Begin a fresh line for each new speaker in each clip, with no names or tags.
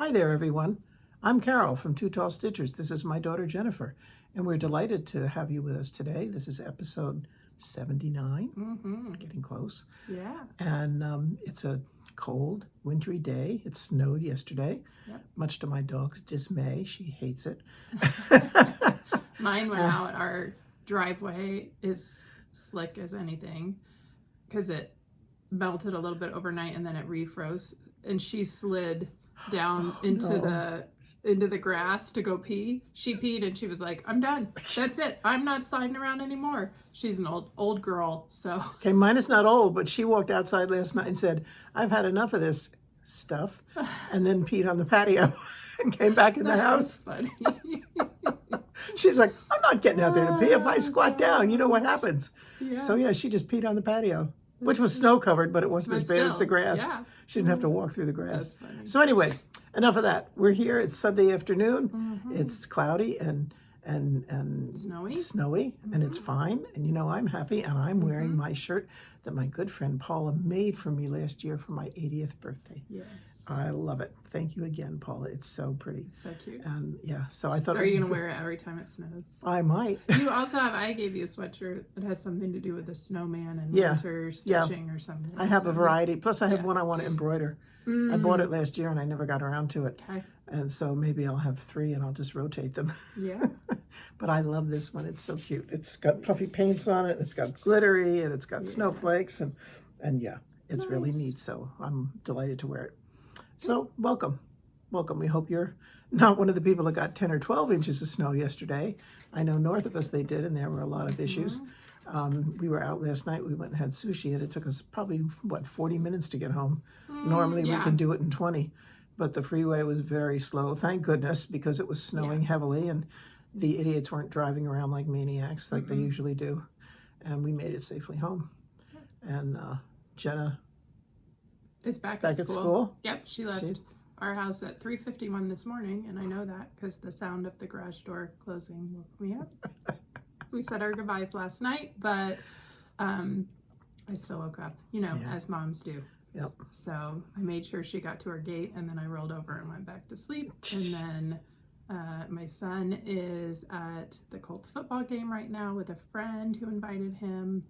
Hi there, everyone. I'm Carol from Two Tall Stitchers. This is my daughter, Jennifer, and we're delighted to have you with us today. This is episode 79, getting close.
Yeah.
And it's a cold, wintry day. It snowed yesterday, much to my dog's dismay. She hates it.
Mine went out. Our driveway is slick as anything because it melted a little bit overnight and then it refroze. And she slid down into the grass to go pee. She peed and she was like, "I'm done. That's it. I'm not sliding around anymore." She's an old girl, so.
Okay, mine is not old, but she walked outside last night and said, "I've had enough of this stuff," and then peed on the patio and came back in the house.
Funny.
She's like, "I'm not getting out there to pee. If I squat down, you know what happens."
Yeah.
So yeah, she just peed on the patio, which was snow covered, but it wasn't as bad as the grass.
Yeah.
She didn't have to walk through the grass.
That's funny.
So anyway, enough of that. We're here. It's Sunday afternoon. It's cloudy and snowy, and it's fine. And you know, I'm happy, and I'm wearing my shirt that my good friend Paula made for me last year for my 80th birthday.
Yes.
I love it. Thank you again, Paula. It's so pretty.
So cute.
And yeah, so I thought.
Are you going to wear it every time it snows?
I might.
You also have, I gave you a sweatshirt that has something to do with the snowman and winter stitching or something.
I have a variety. Plus I have one I want to embroider. I bought it last year and I never got around to it.
Okay.
And so maybe I'll have 3 and I'll just rotate them.
Yeah.
But I love this one. It's so cute. It's got puffy paints on it. It's got glittery and it's got snowflakes and yeah, it's really neat. So I'm delighted to wear it. So welcome. We hope you're not one of the people that got 10 or 12 inches of snow yesterday. I know north of us they did, and there were a lot of issues. We were out last night. We went and had sushi, and it took us probably, 40 minutes to get home. Normally we can do it in 20, but the freeway was very slow, thank goodness, because it was snowing heavily, and the idiots weren't driving around like maniacs like they usually do. And we made it safely home. And Jenna
is back at school. Yep, she left our house at 3:51 this morning, and I know that because the sound of the garage door closing woke me up. We said our goodbyes last night, but I still woke up, as moms do.
Yep.
So I made sure she got to her gate, and then I rolled over and went back to sleep. And then my son is at the Colts football game right now with a friend who invited him.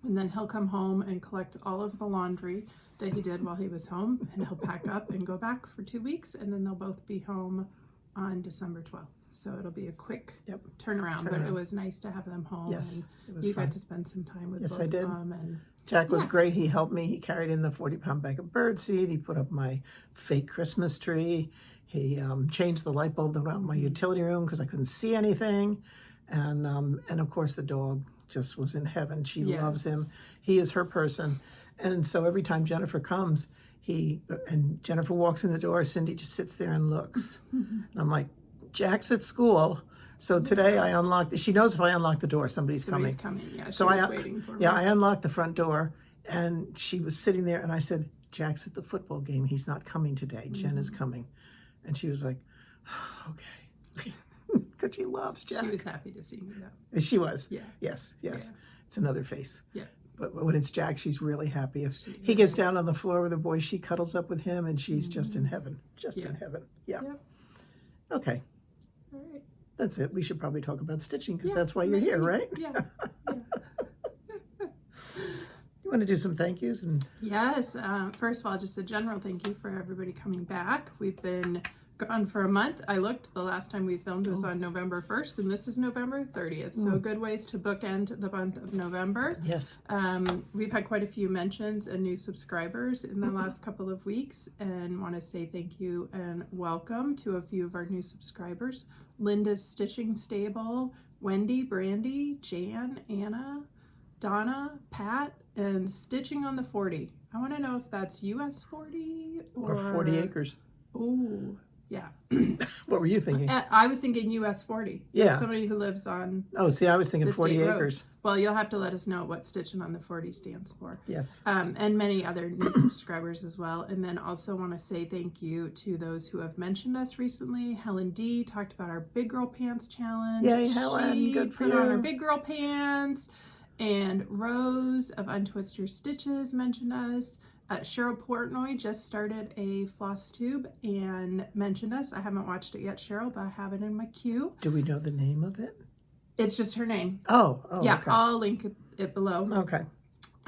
And then he'll come home and collect all of the laundry that he did while he was home, and he'll pack up and go back for 2 weeks, and then they'll both be home on December 12th. So it'll be a quick turnaround, but it was nice to have them home.
Yes,
and
it was
you
fun.
got to spend some time with
Yes,
both
I did.
of them. And
Jack was great. He helped me. He carried in the 40-pound bag of birdseed. He put up my fake Christmas tree. He changed the light bulb around my utility room because I couldn't see anything. And of course the dog just was in heaven. She loves him. He is her person. And so every time Jennifer comes, and Jennifer walks in the door, Cindy just sits there and looks. And I'm like, Jack's at school. So today I unlocked, she knows if I unlock the door, somebody's coming.
Yeah,
so
she was waiting for me.
Yeah, I unlocked the front door and she was sitting there and I said, Jack's at the football game. He's not coming today. Jen is coming. And she was like, okay. Because she loves Jack.
She was happy to see me though.
She was.
Yeah.
Yes.
Yeah.
It's another face.
Yeah.
But when it's Jack, she's really happy. If he gets down on the floor with the boys, she cuddles up with him and she's just in heaven. In heaven. Yeah.
Yep.
Okay.
All right.
That's it. We should probably talk about stitching because that's why you're here, right?
Yeah.
You want to do some thank yous?
Yes. First of all, just a general thank you for everybody coming back. We've been gone for a month. I looked, the last time we filmed was on November 1st, and this is November 30th. So good ways to bookend the month of November.
Yes.
We've had quite a few mentions and new subscribers in the last couple of weeks, and want to say thank you and welcome to a few of our new subscribers. Linda's Stitching Stable, Wendy, Brandy, Jan, Anna, Donna, Pat, and Stitching on the 40. I want to know if that's US 40
or 40 acres.
Ooh. Yeah.
What were you thinking?
I was thinking US 40.
Yeah.
Like somebody who lives on.
Oh, see, I was thinking 40 acres.
Well, you'll have to let us know what Stitching on the 40 stands for.
Yes.
And many other new subscribers as well. And then also want to say thank you to those who have mentioned us recently. Helen D talked about our Big Girl Pants Challenge.
Yay, Helen. Good for you.
Put on her Big Girl Pants. And Rose of Untwist Your Stitches mentioned us. Cheryl Portnoy just started a Flosstube and mentioned us. I haven't watched it yet, Cheryl, but I have it in my queue.
Do we know the name of it?
It's just her name.
Oh,
Yeah,
okay.
I'll link it below.
Okay.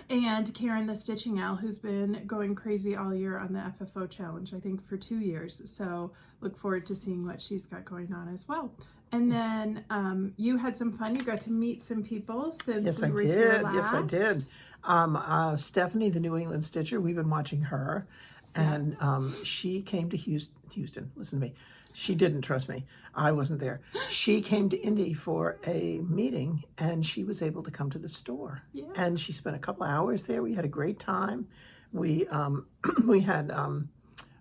And Karen the Stitching Owl, who's been going crazy all year on the FFO challenge, I think for 2 years. So look forward to seeing what she's got going on as well. And then you had some fun. You got to meet some people since we were here last.
Yes, I did. Stephanie, the New England Stitcher, we've been watching her. And she came to Houston. Listen to me. She didn't, trust me. I wasn't there. She came to Indy for a meeting, and she was able to come to the store.
Yeah.
And she spent a couple hours there. We had a great time. We we had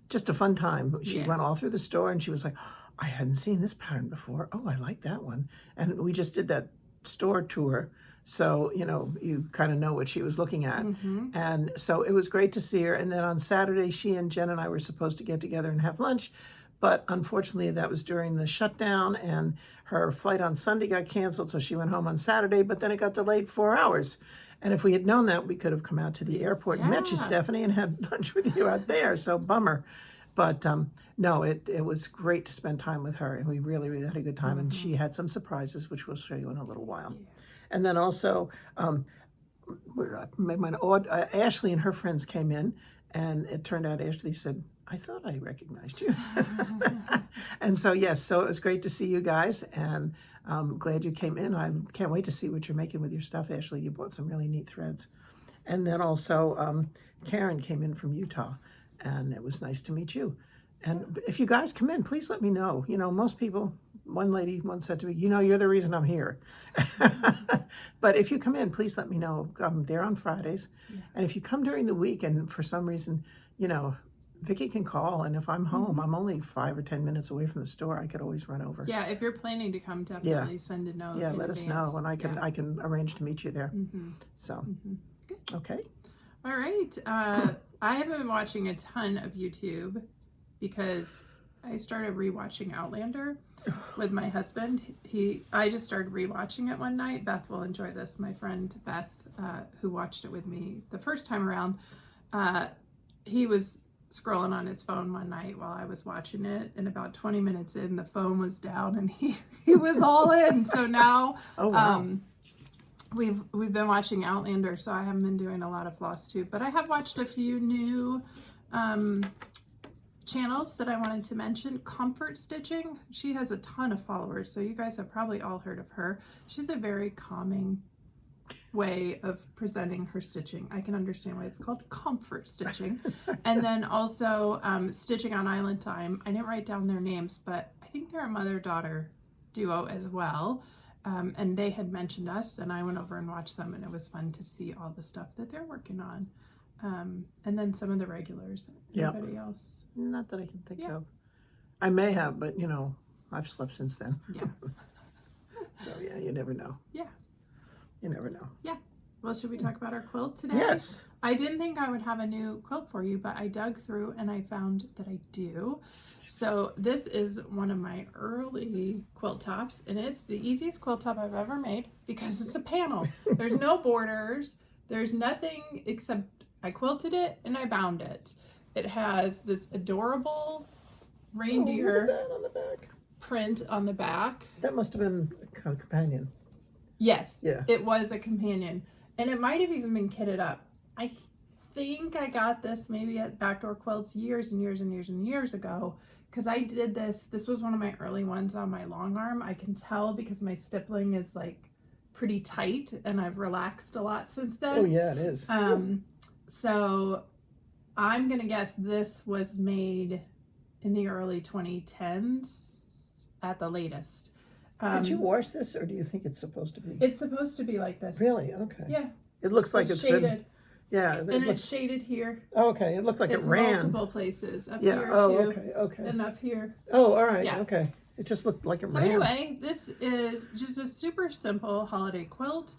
just a fun time. She went all through the store, and she was like, I hadn't seen this pattern before. Oh, I like that one. And we just did that store tour. So, you know, you kind of know what she was looking at. And so it was great to see her. And then on Saturday, she and Jen and I were supposed to get together and have lunch. But unfortunately, that was during the shutdown, and her flight on Sunday got canceled, so she went home on Saturday, but then it got delayed 4 hours. And if we had known that, we could have come out to the airport and met you, Stephanie, and had lunch with you out there. So bummer. But no, it was great to spend time with her, and we really, really had a good time. And she had some surprises, which we'll show you in a little while. And then also, Ashley and her friends came in, and it turned out Ashley said, I thought I recognized you. And so, yes, so it was great to see you guys, and I'm glad you came in. I can't wait to see what you're making with your stuff, Ashley. You bought some really neat threads. And then also, Karen came in from Utah, and it was nice to meet you. And if you guys come in, please let me know. You know, most people, one lady once said to me, you know, you're the reason I'm here. But if you come in, please let me know. I'm there on Fridays. And if you come during the week and for some reason, you know, Vicki can call, and if I'm home, I'm only 5 or 10 minutes away from the store. I could always run over.
Yeah, if you're planning to come, definitely send a note.
Yeah,
in
let us
advance.
know, and I can arrange to meet you there. So,
Good.
Okay.
All right. I haven't been watching a ton of YouTube because I started rewatching Outlander with my husband. I just started rewatching it one night. Beth will enjoy this. My friend Beth, who watched it with me the first time around, he was scrolling on his phone one night while I was watching it, and about 20 minutes in, the phone was down, and he was all in. So now we've been watching Outlander, so I haven't been doing a lot of Flosstube, but I have watched a few new channels that I wanted to mention. Comfort Stitching, she has a ton of followers, so you guys have probably all heard of her. She's a very calming way of presenting her stitching. I can understand why it's called comfort stitching. And then also Stitching on Island Time. I didn't write down their names, but I think they're a mother-daughter duo as well. And they had mentioned us, and I went over and watched them, and it was fun to see all the stuff that they're working on. And then some of the regulars. Anybody else?
Not that I can think of. I may have, but you know, I've slept since then.
Yeah.
So yeah, you never know.
Yeah.
You never know.
Yeah. Well, should we talk about our quilt today?
Yes.
I didn't think I would have a new quilt for you, but I dug through and I found that I do. So this is one of my early quilt tops, and it's the easiest quilt top I've ever made because it's a panel. There's no borders. There's nothing except I quilted it and I bound it. It has this adorable reindeer
look at that on the back.
Print on the back.
That must have been a companion.
Yes,
Yeah.
It was a companion, and it might have even been kitted up. I think I got this maybe at Backdoor Quilts years and years and years and years ago, because I did this. This was one of my early ones on my long arm. I can tell because my stippling is like pretty tight, and I've relaxed a lot since then.
Oh yeah, it is.
So I'm gonna guess this was made in the early 2010s at the latest.
Did you wash this, or do you think it's supposed to be?
It's supposed to be like this.
Really? Okay.
Yeah.
It looks like it's
shaded.
been. Yeah.
And it's shaded here.
Oh, okay. It looked like
It's
it ran.
multiple places. Up
Yeah.
here
Oh,
too.
okay. Okay.
And up here.
Oh, all right.
Yeah.
Okay. It just looked like it
So
ran.
anyway, this is just a super simple holiday quilt,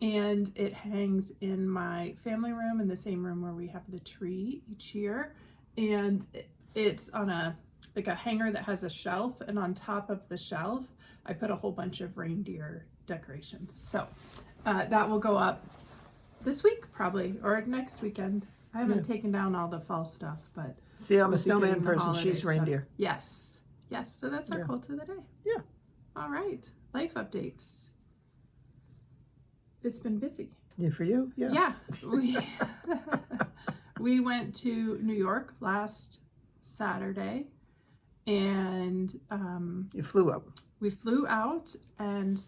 and it hangs in my family room, in the same room where we have the tree each year. And it's on a hanger that has a shelf, and on top of the shelf I put a whole bunch of reindeer decorations. So that will go up this week probably, or next weekend. I haven't taken down all the fall stuff, but
See, I'm a
we'll be
snowman
getting the
person.
holiday
She's
stuff.
reindeer.
Yes. Yes. So that's our quilt of the day.
Yeah.
All right. Life updates. It's been busy.
Yeah, for you? Yeah.
Yeah. We went to New York last Saturday, and
You flew up.
we flew out, and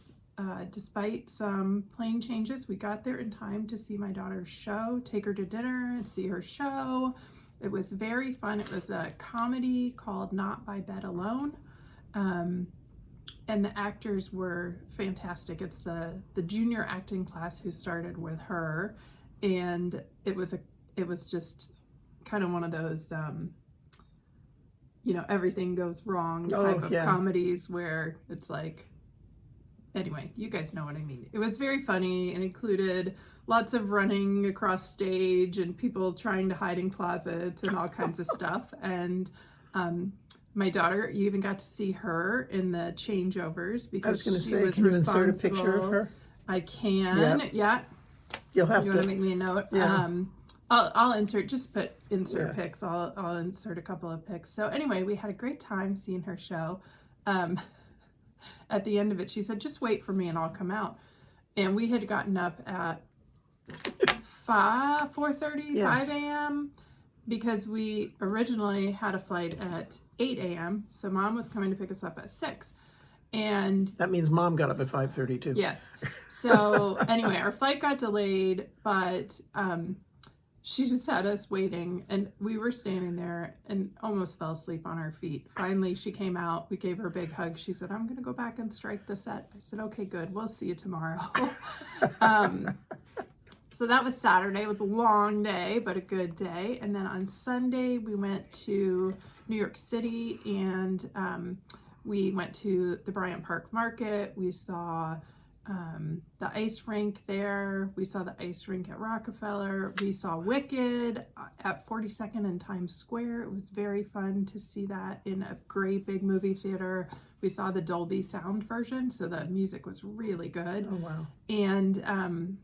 despite some plane changes, we got there in time to see my daughter's show, take her to dinner and see her show. It was very fun. It was a comedy called Not by Bed Alone. And the actors were fantastic. It's the junior acting class who started with her, and it was just kind of one of those everything goes wrong type of comedies where it's like, anyway, you guys know what I mean. It was very funny and included lots of running across stage and people trying to hide in closets and all kinds of stuff. And my daughter, you even got to see her in the changeovers because
I was going to
she
say,
was
can you
responsible.
insert a picture of her?
I can.
Yep.
Yeah.
You'll have
You
to.
want to make me a note?
Yeah.
I'll insert pics. I'll insert a couple of pics. So anyway, we had a great time seeing her show. At the end of it, she said, just wait for me and I'll come out. And we had gotten up at 4:30,
Yes.
5 a.m. because we originally had a flight at 8 a.m. So Mom was coming to pick us up at 6. And
That means Mom got up at 5:30 too.
yes. So anyway, our flight got delayed, but she just had us waiting, and we were standing there and almost fell asleep on our feet. Finally, she came out. We gave her a big hug. She said, I'm going to go back and strike the set. I said, okay, good. We'll see you tomorrow. So that was Saturday. It was a long day, but a good day. And then on Sunday, we went to New York City, and we went to the Bryant Park Market. We saw the ice rink there. We saw the ice rink at Rockefeller. We saw Wicked at 42nd and Times Square. It was very fun to see that in a great big movie theater. We saw the Dolby sound version, so the music was really good.
Oh, wow.
And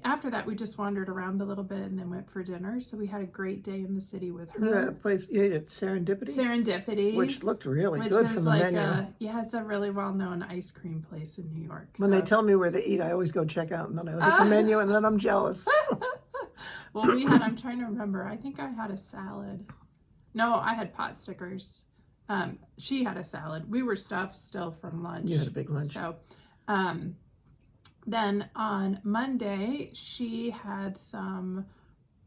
after that, we just wandered around a little bit and then went for dinner. So we had a great day in the city with her.
You had a place, you ate at Serendipity?
Serendipity.
Which looked really
Which
good
is
from the
like
menu.
it's a really well-known ice cream place in New York.
When they tell me where they eat, I always go check out, and then I look at the menu, and then I'm jealous.
Well, I'm trying to remember. I think I had a salad. No, I had pot stickers. She had a salad. We were stuffed still from lunch.
You had a big lunch.
So, then on Monday, she had some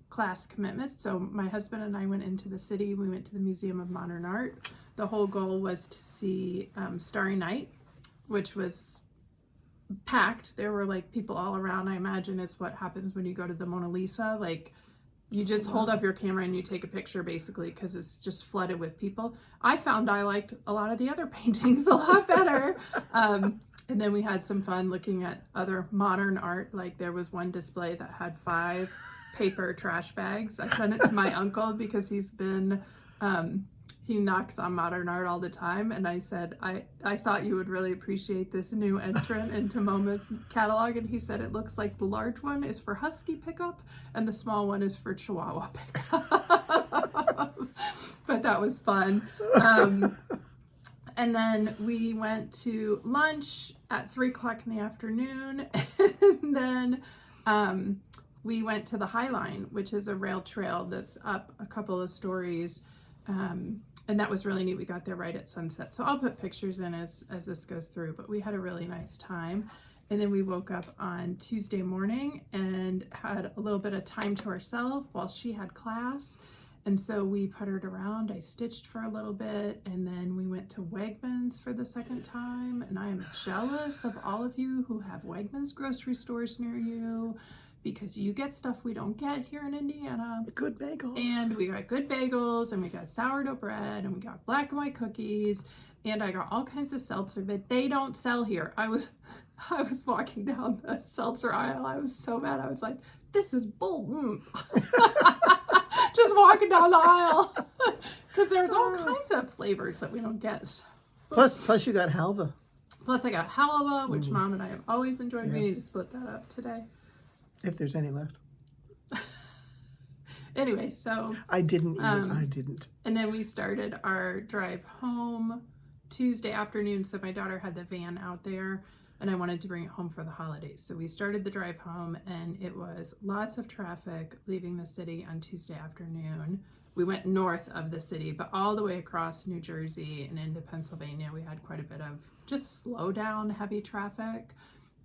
class commitments. So my husband and I went into the city. We went to the Museum of Modern Art. The whole goal was to see Starry Night, which was packed. There were like people all around. I imagine it's what happens when you go to the Mona Lisa. Like you just hold up your camera and you take a picture basically because it's just flooded with people. I found I liked a lot of the other paintings a lot better. And then we had some fun looking at other modern art. Like there was one display that had 5 paper trash bags. I sent it to my uncle because he's been, he knocks on modern art all the time. And I said, I thought you would really appreciate this new entrant into MoMA's catalog. And he said, it looks like the large one is for Husky pickup and the small one is for Chihuahua pickup. But that was fun. And then we went to lunch at 3:00 in the afternoon. And then we went to the High Line, which is a rail trail that's up a couple of stories. And that was really neat. We got there right at sunset. So I'll put pictures in as this goes through. But we had a really nice time. And then we woke up on Tuesday morning and had a little bit of time to ourselves while she had class. And so we puttered around. I stitched for a little bit, and then we went to Wegmans for the second time. And I am jealous of all of you who have Wegmans grocery stores near you because you get stuff we don't get here in Indiana.
Good bagels.
And we got good bagels, and we got sourdough bread, and we got black and white cookies, and I got all kinds of seltzer that they don't sell here. I was walking down the seltzer aisle. I was so mad. I was like, this is bull. Just walking down the aisle because there's all kinds of flavors that we don't get.
Plus you got halva.
Plus I got halva, which Mom and I have always enjoyed. We need to split that up today.
If there's any left.
Anyway, so
I didn't even. I didn't.
and then we started our drive home Tuesday afternoon. So my daughter had the van out there and I wanted to bring it home for the holidays. So we started the drive home and it was lots of traffic leaving the city on Tuesday afternoon. We went north of the city, but all the way across New Jersey and into Pennsylvania, we had quite a bit of just slow down heavy traffic.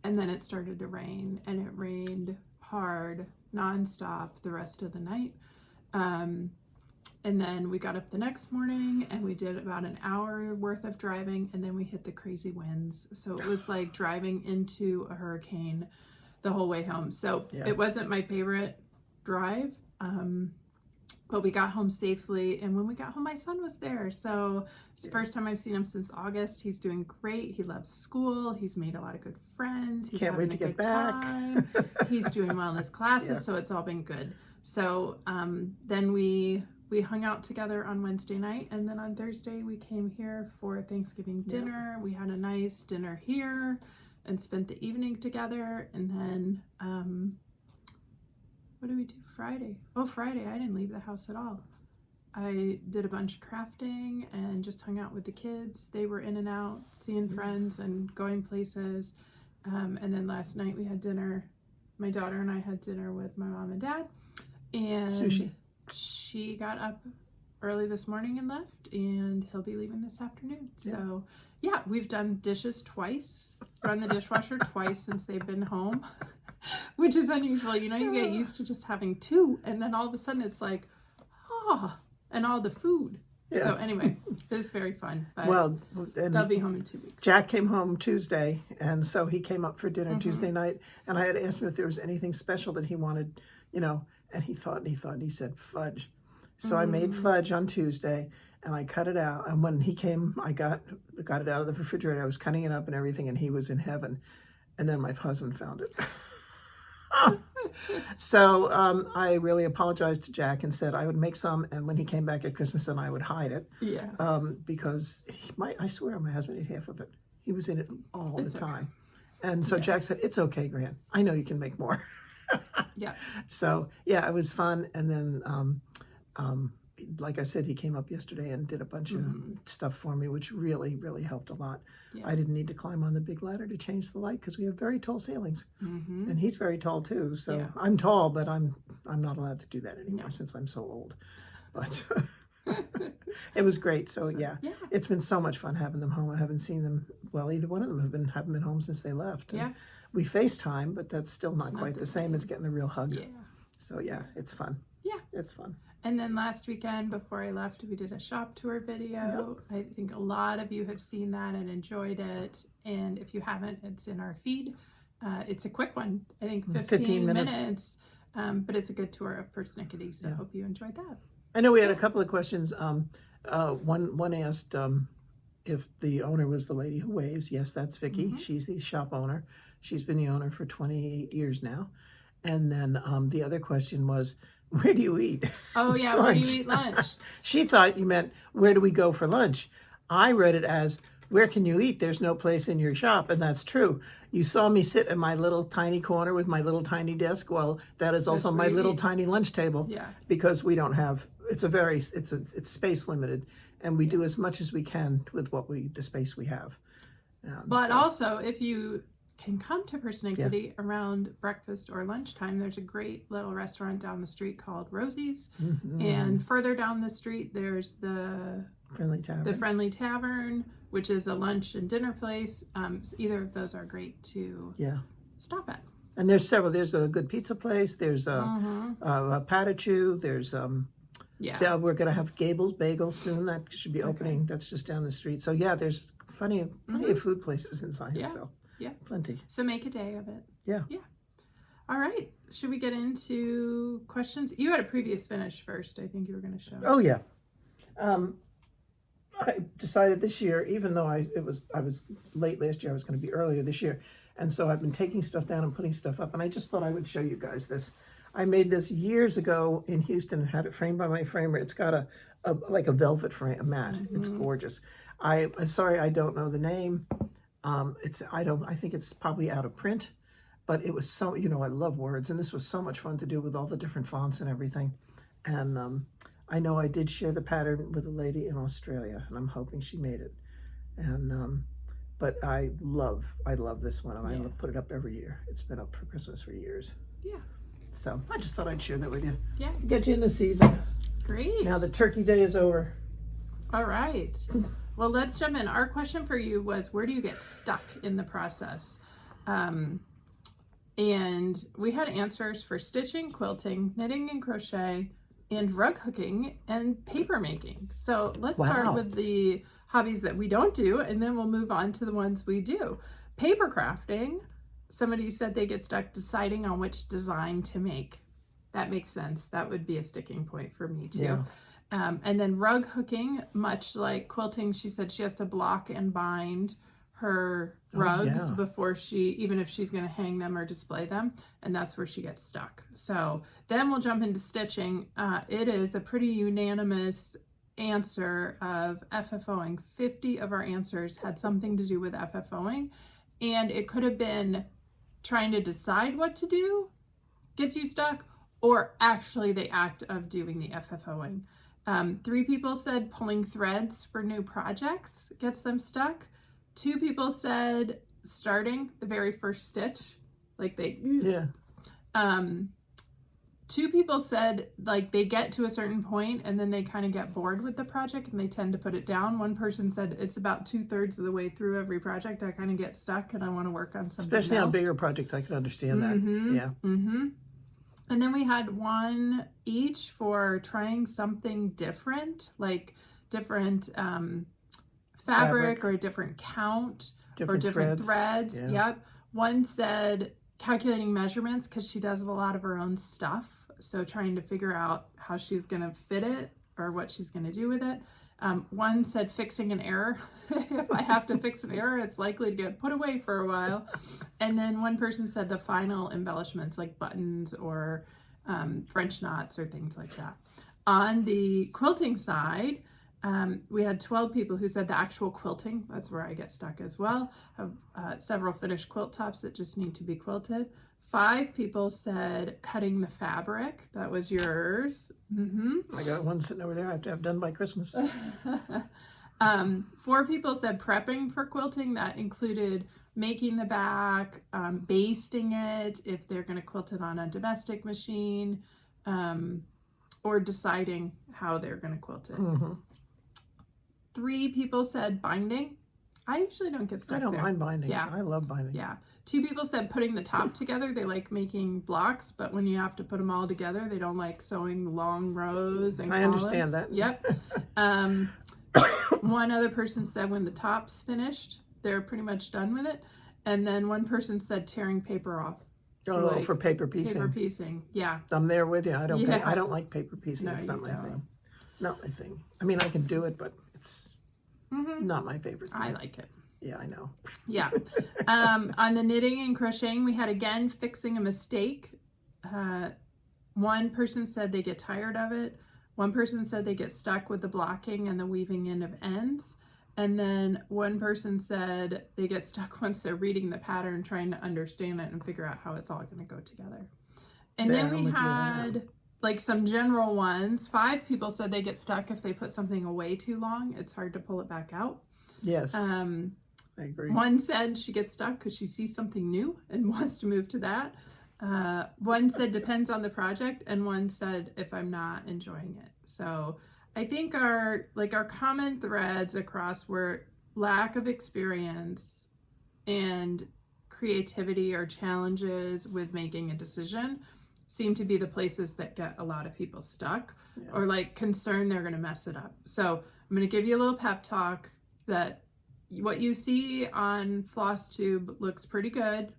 And then it started to rain, and it rained hard, nonstop the rest of the night. And then we got up the next morning and we did about an hour worth of driving, and then we hit the crazy winds. So it was like driving into a hurricane the whole way home. So it wasn't my favorite drive. But we got home safely, and when we got home, my son was there. So it's the first time I've seen him since August. He's doing great. He loves school. He's made a lot of good friends. He's
Can't
having
wait to
a
get
good
back.
time. He's doing well in his classes, so it's all been good. So then we hung out together on Wednesday night, and then on Thursday we came here for Thanksgiving dinner. We had a nice dinner here and spent the evening together, and then what did we do Friday? Oh, Friday, I didn't leave the house at all. I did a bunch of crafting and just hung out with the kids. They were in and out, seeing friends and going places. And then last night we had dinner. My daughter and I had dinner with my mom and dad. And
Sushi.
She got up early this morning and left, and he'll be leaving this afternoon. So yeah, we've done dishes twice, run the dishwasher twice since they've been home. Which is unusual. You know, you get used to just having two, and then all of a sudden it's like, and all the food.
Yes.
So anyway, it was very fun. But
and
they'll be home in 2 weeks.
Jack came home Tuesday, and so he came up for dinner Tuesday night, and I had asked him if there was anything special that he wanted, and he said fudge. So I made fudge on Tuesday, and I cut it out, and when he came, I got it out of the refrigerator. I was cutting it up and everything, and he was in heaven, and then my husband found it. So I really apologized to Jack and said I would make some, and when he came back at Christmas, then I would hide it.
Yeah.
Because I swear my husband ate half of it. He was in it all the
It's
time. And so Jack said, "It's okay, Gran. I know you can make more."
Yeah.
So yeah, it was fun. And then like I said, he came up yesterday and did a bunch of stuff for me, which really, really helped a lot.
Yeah.
I didn't need to climb on the big ladder to change the light because we have very tall ceilings, and he's very tall too. So I'm tall, but I'm not allowed to do that anymore since I'm so old. But it was great. So yeah, it's been so much fun having them home. I haven't seen them. Well, either one of them haven't been home since they left. And we FaceTime, but that's still not quite the same as getting a real hug.
Yeah.
So yeah, it's fun.
Yeah.
It's fun.
And then last weekend, before I left, we did a shop tour video. I think a lot of you have seen that and enjoyed it. And if you haven't, it's in our feed. It's a quick one, I think 15 minutes. But it's a good tour of Persnickety, so I hope you enjoyed that.
I know we had a couple of questions. One asked if the owner was the lady who waves. Yes, that's Vicky. She's the shop owner. She's been the owner for 28 years now. And then the other question was, where do you eat?
Oh, yeah, where do you eat lunch?
She thought you meant, where do we go for lunch? I read it as, where can you eat? There's no place in your shop, and that's true. You saw me sit in my little tiny corner with my little tiny desk. Well, that is also my little tiny lunch table.
Yeah.
Because we don't have, it's space limited, and we do as much as we can with the space we have.
But also, if you can come to Persnickety around breakfast or lunchtime, there's a great little restaurant down the street called Rosie's. And further down the street, there's the Friendly Tavern, which is a lunch and dinner place. So either of those are great to stop at.
And there's several. There's a good pizza place. There's a Patachu. There's we're gonna have Gable's Bagel soon. That should be opening. That's just down the street. So yeah, there's plenty of food places in Zionsville.
Yeah.
Plenty.
So make a day of it.
Yeah.
Yeah. All right. Should we get into questions? You had a previous finish first. I think you were going to show.
Oh yeah. I decided this year, even though I was late last year, I was going to be earlier this year, and so I've been taking stuff down and putting stuff up, and I just thought I would show you guys this. I made this years ago in Houston and had it framed by my framer. It's got a velvet frame, a mat. It's gorgeous. I'm sorry I don't know the name. I think it's probably out of print, but it was so, I love words, and this was so much fun to do with all the different fonts and everything. And I know I did share the pattern with a lady in Australia, and I'm hoping she made it. And but I love this one, and I put it up every year. It's been up for Christmas for years.
Yeah.
So I just thought I'd share that with you.
Yeah.
Get you in the season.
Great.
Now the turkey day is over.
All right. Well, let's jump in. Our question for you was, where do you get stuck in the process? And we had answers for stitching, quilting, knitting and crochet, and rug hooking and paper making. So let's start with the hobbies that we don't do, and then we'll move on to the ones we do. Paper crafting. Somebody said they get stuck deciding on which design to make. That makes sense. That would be a sticking point for me too.
Yeah.
And then rug hooking, much like quilting, she said she has to block and bind her rugs before even if she's going to hang them or display them, and that's where she gets stuck. So then we'll jump into stitching. It is a pretty unanimous answer of FFOing. 50 of our answers had something to do with FFOing, and it could have been trying to decide what to do gets you stuck, or actually the act of doing the FFOing. 3 people said pulling threads for new projects gets them stuck. 2 people said starting the very first stitch, like they 2 people said like they get to a certain point and then they kind of get bored with the project and they tend to put it down. One person said it's about 2/3 of the way through every project I kind of get stuck and I want to work on something
Especially
else.
on bigger projects, I can understand that. Yeah.
And then we had 1 each for trying something different, like different fabric or a different count or different threads.
Yeah.
Yep. 1 said calculating measurements because she does a lot of her own stuff. So trying to figure out how she's going to fit it or what she's going to do with it. 1 said fixing an error. If I have to fix an error, it's likely to get put away for a while. And then 1 person said the final embellishments like buttons or French knots or things like that. On the quilting side, we had 12 people who said the actual quilting. That's where I get stuck as well. I have several finished quilt tops that just need to be quilted. 5 people said cutting the fabric. That was yours.
I got 1 sitting over there I have to have done by Christmas.
4 people said prepping for quilting. That included making the back, basting it if they're going to quilt it on a domestic machine, or deciding how they're going to quilt it. 3 people said binding. I usually don't get stuck
I don't
there.
mind binding.
Yeah.
I love binding.
Yeah. 2 people said putting the top together. They like making blocks, but when you have to put them all together, they don't like sewing long rows and
I
columns.
understand that.
Yep. 1 other person said when the top's finished, they're pretty much done with it. And then 1 person said tearing paper off.
Oh, for paper piecing.
Paper piecing, yeah.
I'm there with you. I don't like paper piecing.
No,
it's not my
don't.
thing. Not my thing. I mean, I can do it, but it's not my favorite thing.
I like it.
Yeah, I know.
Yeah. On the knitting and crocheting, we had again fixing a mistake. 1 person said they get tired of it. 1 person said they get stuck with the blocking and the weaving in of ends. And then 1 person said they get stuck once they're reading the pattern, trying to understand it and figure out how it's all going to go together. And then we had like some general ones. 5 people said they get stuck if they put something away too long. It's hard to pull it back out.
Yes. I agree.
1 said she gets stuck because she sees something new and wants to move to that. 1 said depends on the project, and 1 said if I'm not enjoying it. So I think our common threads across were lack of experience and creativity or challenges with making a decision seem to be the places that get a lot of people stuck, or like concern they're going to mess it up. So I'm going to give you a little pep talk that what you see on Flosstube looks pretty good,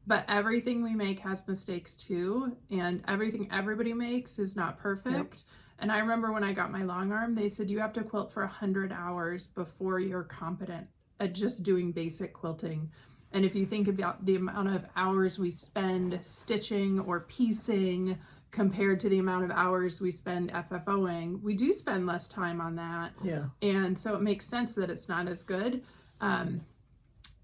but everything we make has mistakes too, and everything everybody makes is not perfect. And I remember when I got my long arm, they said you have to quilt for 100 hours before you're competent at just doing basic quilting. And if you think about the amount of hours we spend stitching or piecing compared to the amount of hours we spend FFOing, we do spend less time on that.
Yeah.
And so it makes sense that it's not as good.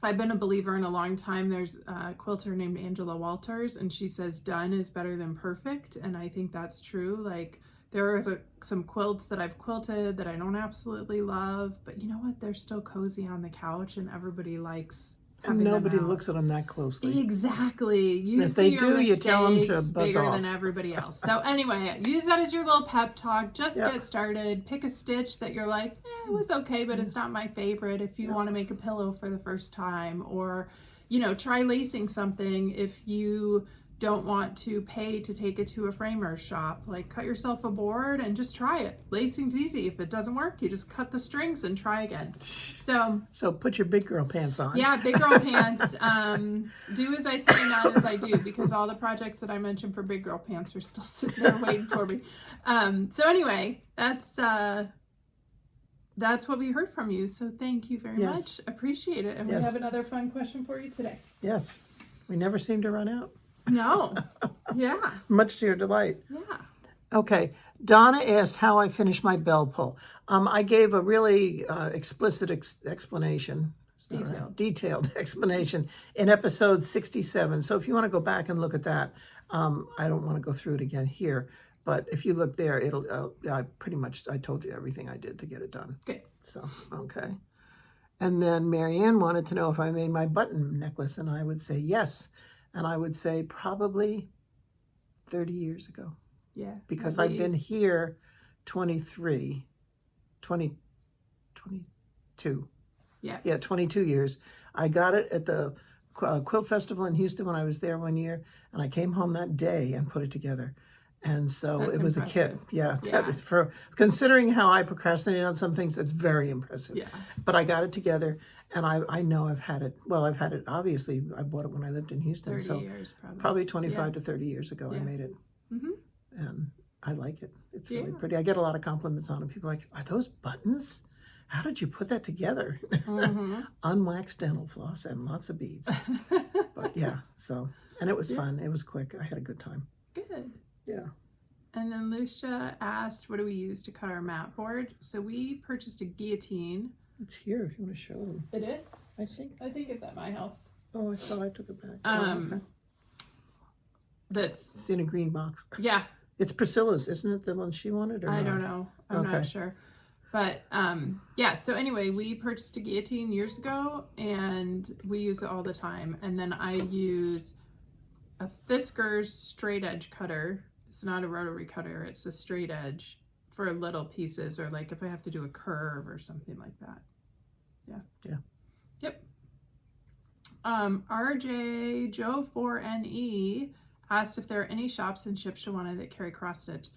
I've been a believer in a long time. There's a quilter named Angela Walters, and she says done is better than perfect. And I think that's true. Like, there are some quilts that I've quilted that I don't absolutely love, but you know what? They're still cozy on the couch, and everybody likes
And
having
nobody
them out.
looks at them that closely.
Exactly. You
if
see
they
your
do, you
mistakes
tell them to buzz
bigger
off.
than everybody else. So anyway, use that as your little pep talk. Just
Yep.
get started. Pick a stitch that you're like, it was okay, but it's not my favorite. If you
Yep.
want to make a pillow for the first time, or, try lacing something if you don't want to pay to take it to a framer's shop. Like, cut yourself a board and just try it. Lacing's easy. If it doesn't work, you just cut the strings and try again.
So put your big girl pants on.
Yeah, big girl pants. Do as I say, not as I do, because all the projects that I mentioned for big girl pants are still sitting there waiting for me. So anyway, that's what we heard from you. So thank you very much. Appreciate it. And we have another fun question for you today.
Yes. We never seem to run out.
No. Yeah.
Much to your delight.
Yeah.
Okay. Donna asked how I finish my bell pull. I gave a really explicit explanation. Detailed explanation in episode 67. So if you want to go back and look at that, I don't want to go through it again here. But if you look there, it'll. I told you everything I did to get it done.
Okay.
So okay. And then Marianne wanted to know if I made my button necklace, and I would say yes. And I would say probably 30 years ago.
Yeah.
Because I've been here 22. Yeah, 22 years. I got it at the Quilt Festival in Houston when I was there one year, and I came home that day and put it together. And so it was
impressive.
a kit. Yeah. For considering how I procrastinate on some things, that's very impressive.
Yeah.
But I got it together, and I know I've had it. Well, I've had it, obviously. I bought it when I lived in Houston.
30 years probably.
Probably 25 to 30 years ago I made it.
Mm-hmm.
And I like it. It's really pretty. I get a lot of compliments on it. People are like, are those buttons? How did you put that together?
Mm-hmm.
Unwaxed dental floss and lots of beads. But yeah, and it was fun. It was quick. I had a good time.
Good.
Yeah.
And then Lucia asked, what do we use to cut our mat board? So we purchased a guillotine.
It's here if you want to show them.
It is?
I think
it's at my house.
Oh, I thought I took it back. Okay.
That's...
It's in a green box.
Yeah.
It's Priscilla's, isn't it? The one she wanted? Or
I
not?
don't know. I'm not sure. But yeah, so anyway, we purchased a guillotine years ago, and we use it all the time. And then I use a Fisker's straight edge cutter. It's not a rotary cutter, it's a straight edge for little pieces, or like if I have to do a curve or something like that. Yeah. Yep. RJ Joe 4NE asked if there are any shops in Shipshewana that carry cross stitch.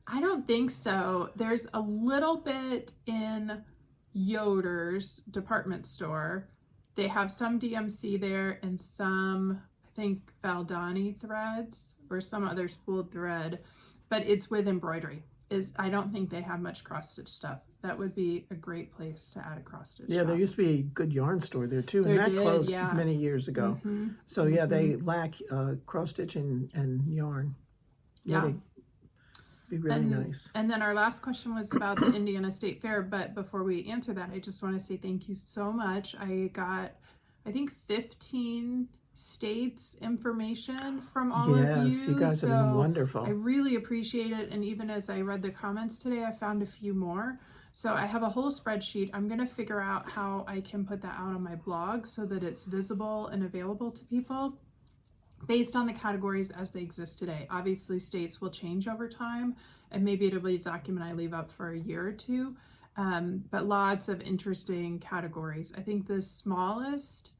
I don't think so. There's a little bit in Yoder's department store. They have some DMC there and some, I think, Valdani threads or some other spooled thread, but it's with embroidery. I don't think they have much cross stitch stuff. That would be a great place to add a cross stitch.
Yeah,
shop.
there used to be a good yarn store there too, and that closed many years ago.
Mm-hmm.
So yeah, they lack cross stitch and yarn.
Yeah.
Be really nice.
And then our last question was about the Indiana State Fair, but before we answer that, I just want to say thank you so much. I got, I think, 15 states information from all of you.
Yes, you guys have been wonderful.
I really appreciate it. And even as I read the comments today, I found a few more. So I have a whole spreadsheet. I'm going to figure out how I can put that out on my blog so that it's visible and available to people based on the categories as they exist today. Obviously, states will change over time, and maybe it'll be a document I leave up for a year or two, but lots of interesting categories. I think the smallest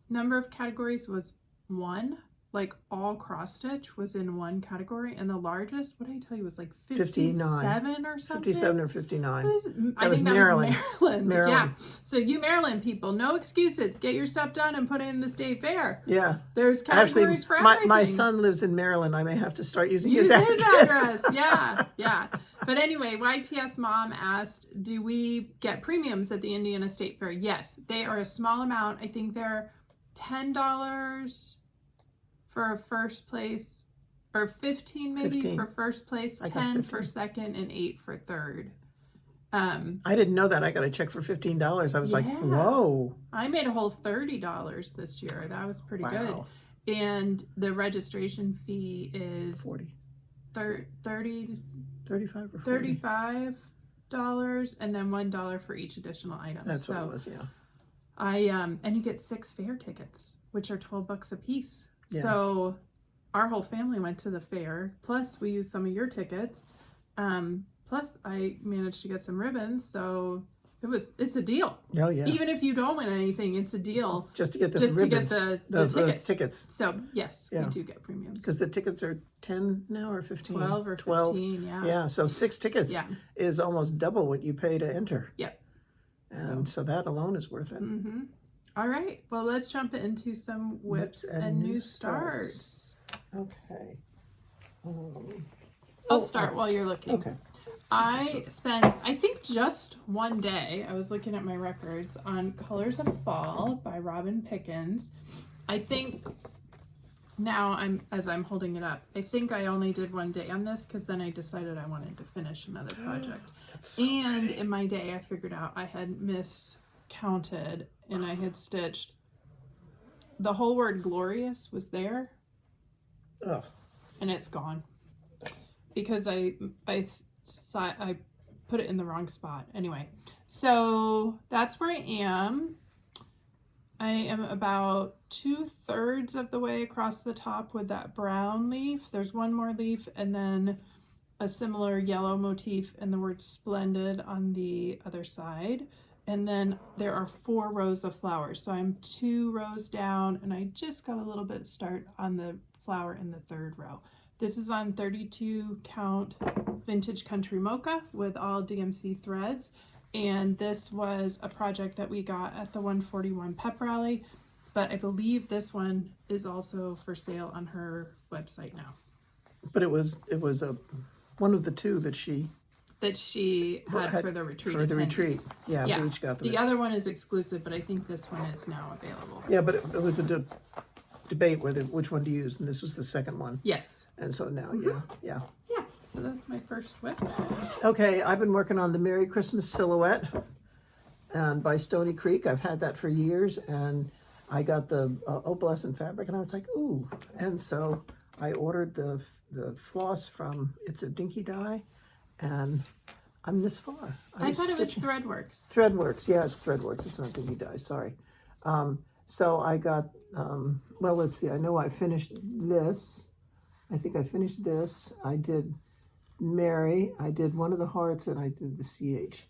number of categories was 1, like all cross stitch was in 1 category, and the largest, what did I tell you, was like 57 or something?
57 or 59.
I think that was Maryland. Yeah.
Maryland.
So you Maryland people, no excuses. Get your stuff done and put it in the state fair.
Yeah.
There's categories for everything.
My son lives in Maryland. I may have to start using
his
address.
Yeah. But anyway, YTS Mom asked, do we get premiums at the Indiana State Fair? Yes. They are a small amount. I think they're $10 for first place, or 15 maybe
15.
for first place, 10 for second, and 8 for third.
I didn't know that. I got a check for $15. I was like,
Yeah.
whoa.
I made a whole $30 this year. That was pretty good.
Wow.
And the registration fee is
40.
30
35 or 40.
$35 and then $1 for each additional item.
That's
so
what it was, yeah.
and you get 6 fair tickets, which are $12 a piece.
Yeah.
So our whole family went to the fair. Plus we used some of your tickets. Plus I managed to get some ribbons. So it's a deal.
Oh, yeah.
Even if you don't win anything, it's a deal.
Just to get the
Just
ribbons,
to get the tickets. So yes,
Yeah.
we do get premiums.
Because the tickets are 10 now or 15?
12 or 15, yeah.
Yeah, so 6 tickets
Yeah.
is almost double what you pay to enter.
Yep.
And so that alone is worth it.
Mm-hmm. All right. Well, let's jump into some whips and new starts.
Okay.
I'll start while you're looking.
Okay.
I spent, I think, just one day, I was looking at my records, on Colors of Fall by Robin Pickens. I think now, as I'm holding it up, I think I only did one day on this because then I decided I wanted to finish another project. And in my day, I figured out I had miscounted and I had stitched. The whole word glorious was there.
Oh.
And it's gone. Because I put it in the wrong spot. Anyway, so that's where I am. I am about 2/3 of the way across the top with that brown leaf. There's one more leaf and then a similar yellow motif and the word splendid on the other side. And then there are 4 rows of flowers. So I'm 2 rows down and I just got a little bit start on the flower in the 3rd row. This is on 32 count vintage country mocha with all DMC threads. And this was a project that we got at the 141 pep rally, but I believe this one is also for sale on her website now.
But it was one of the 2 that she
had for the retreat.
For the
attendees.
retreat. Yeah,
Yeah.
we each got
The other one is exclusive, but I think this one is now available.
Yeah, but it was a debate whether which one to use, and this was the second one.
Yes.
And so now, yeah.
Yeah, so that's my first whip.
Okay, I've been working on the Merry Christmas silhouette and by Stony Creek. I've had that for years, and I got the opalescent fabric, and I was like, ooh. And so I ordered the floss from It's a Dinky Dye, and I'm this far.
I thought it was Threadworks.
Threadworks, yeah, it's Threadworks. It's not Dinky Dye, sorry. So I got, well, let's see. I know I finished this. I think I finished this. I did Mary. I did one of the hearts, and I did the CH.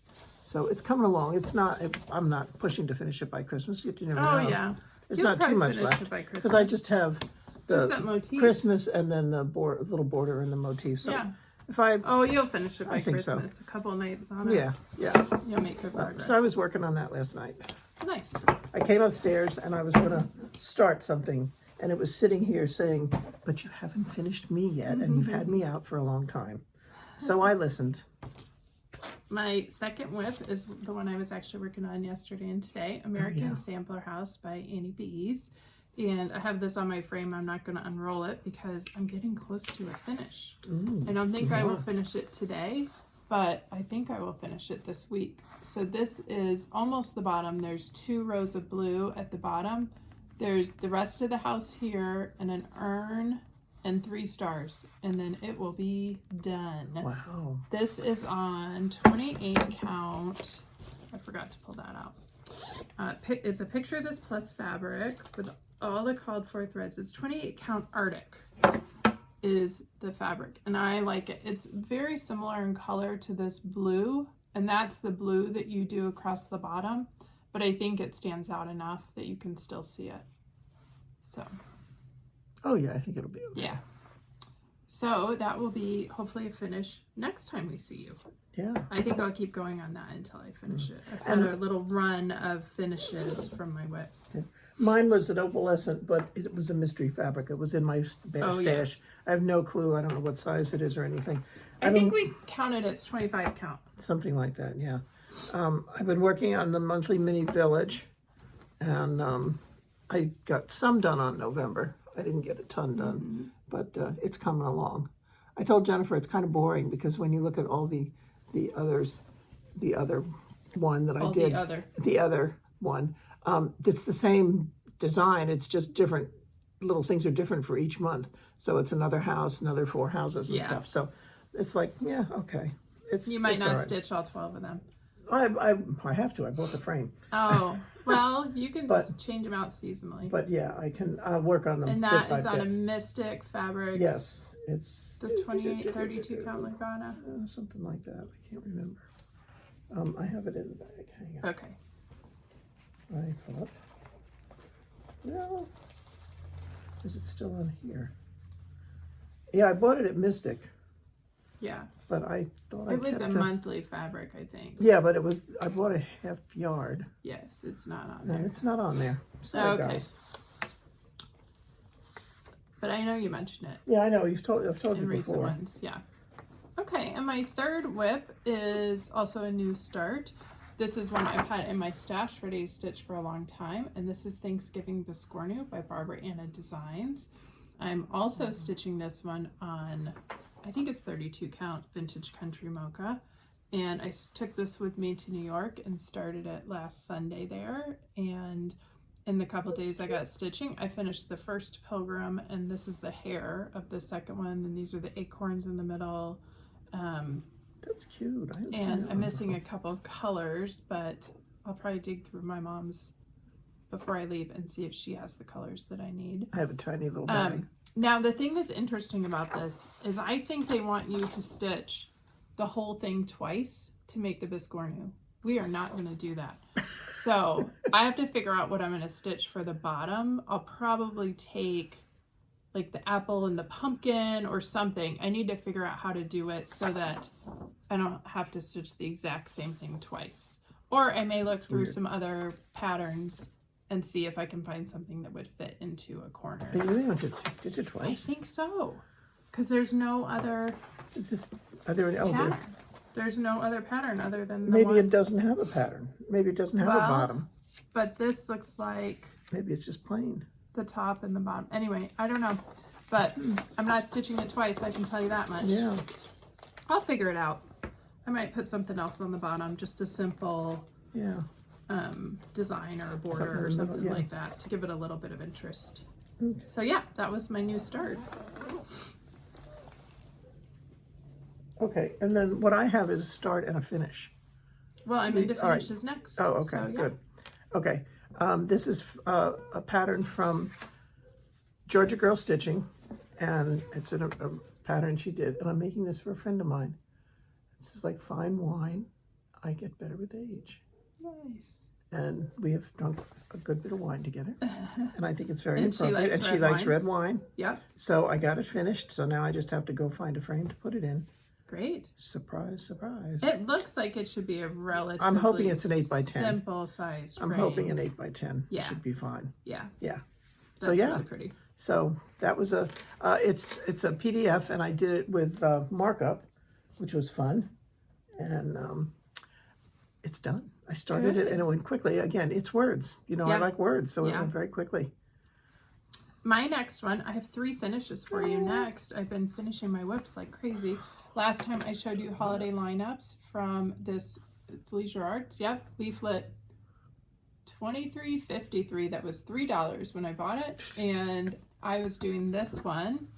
So it's coming along. It's not. I'm not pushing to finish it by Christmas. You never know.
Yeah.
There's
You'll
not too
probably
much
finish
left
it by
because I just have
Just that
the
motif.
Christmas and then the little border and the motif. So
Yeah.
if I,
Oh, you'll finish it by
I think so.
Christmas. A couple nights on it.
yeah.
You'll make good progress.
So I was working on that last night.
Nice.
I came upstairs and I was gonna start something, and it was sitting here saying, "But you haven't finished me yet, and you've had me out for a long time." So I listened.
My second whip is the one I was actually working on yesterday and today, American Sampler House by Annie Bees. And I have this on my frame. I'm not going to unroll it because I'm getting close to a finish. I don't think I will finish it today, but I think I will finish it this week. So this is almost the bottom. There's 2 rows of blue at the bottom. There's the rest of the house here and an urn and 3 stars, and then it will be done.
Wow.
This is on 28 count. I forgot to pull that out. It's a picture of this plus fabric with all the called for threads. It's 28 count Arctic is the fabric, and I like it. It's very similar in color to this blue, and that's the blue that you do across the bottom, but I think it stands out enough that you can still see it. So
Oh yeah, I think it'll be okay.
yeah. So that will be hopefully a finish next time we see you.
Yeah.
I think I'll keep going on that until I finish it. I've had a little run of finishes from my whips.
Mine was an opalescent, but it was a mystery fabric. It was in my stash. I have no clue. I don't know what size it is or anything.
I think we counted it's 25 count.
Something like that, yeah. I've been working on the monthly mini village, and I got some done on November. I didn't get a ton done, but it's coming along. I told Jennifer it's kind of boring because when you look at all the others, the other one that I
Oh,
did.
the
other one. It's the same design. It's just different. Little things are different for each month. So it's another house, another 4 houses and stuff. So it's like, yeah, okay.
You might
it's
not
all right.
stitch all 12 of them.
I have to. I bought the frame.
Oh, well, you can
But-
change them out seasonally.
But yeah, I can work on them.
And
bit
that
by
is on
bit.
a Mystic Fabrics.
Yes, it's
The 28, 32 count Lagana.
something like that. I can't remember. I have it in the bag. Hang on.
Okay.
I thought. No. Is it still on here? Yeah, I bought it at Mystic,
Yeah.
but I thought I
It was
kept
a monthly fabric, I think.
Yeah, but it was. I bought a half yard.
Yes, it's not on
And
there.
it's not on there. Sorry,
Okay.
guys.
But I know you mentioned it
Yeah, I know. I've told
in
you
recent
before.
ones. Yeah. Okay, and my third whip is also a new start. This is one I've had in my stash ready to stitch for a long time, and this is Thanksgiving Biscornu by Barbara Anna Designs. I'm also stitching this one on, I think it's 32 count Vintage Country Mocha, and I took this with me to New York and started it last Sunday there, and in the couple days I got stitching, I finished the first Pilgrim, and this is the hair of the second one, and these are the acorns in the middle.
That's cute. I haven't seen
And
that
I'm
one
missing a
before.
couple colors, but I'll probably dig through my mom's before I leave and see if she has the colors that I need.
I have a tiny little bag.
Now, the thing that's interesting about this is I think they want you to stitch the whole thing twice to make the Biscornu. We are not going to do that. So I have to figure out what I'm going to stitch for the bottom. I'll probably take like the apple and the pumpkin or something. I need to figure out how to do it so that I don't have to stitch the exact same thing twice. Or I may look through
weird.
some other patterns and see if I can find something that would fit into a corner.
They really want you to stitch it
I
twice.
think so. Because there's no other
Is this? Are there any? Oh,
pattern. There's no other pattern other than the
maybe
one.
it doesn't have a pattern. Maybe it doesn't have a
Well,
bottom.
But this looks like
Maybe it's just plain.
the top and the bottom. Anyway, I don't know. But I'm not stitching it twice, I can tell you that much.
Yeah.
I'll figure it out. I might put something else on the bottom, just a simple
Yeah.
design or a border
Something in
or
the middle,
something
yeah.
like that to give it a little bit of interest.
Okay.
So yeah, that was my new start.
Okay, and then what I have is a start and a finish.
Well, I'm into
All right.
finishes next.
Oh, okay,
So, yeah.
good. Okay, this is a pattern from Georgia Girl Stitching, and it's a pattern she did, and I'm making this for a friend of mine. This is like fine wine. I get better with age.
Nice.
And we have drunk a good bit of wine together, and I think it's very
And she
appropriate.
likes
And she
red
likes
wine?
red wine.
Yep.
So I got it finished, so now I just have to go find a frame to put it in.
Great.
Surprise, surprise.
It looks like it should be a relatively
I'm hoping it's an 8 by 10.
simple sized
I'm
frame.
hoping an 8 by 10
Yeah.
should be fine.
Yeah.
Yeah.
That's
So, yeah.
really pretty.
So that was it's a PDF, and I did it with markup, which was fun, and it's done. I started it,
Good.
and it went quickly. Again, it's words. You know, I
Yeah.
like words, so it
Yeah.
went very quickly.
My next one, I have 3 finishes for you next. I've been finishing my whips like crazy. Last time I showed you holiday lineups from this, it's Leisure Arts, yep, leaflet 2353. That was $3 when I bought it, and I was doing this one,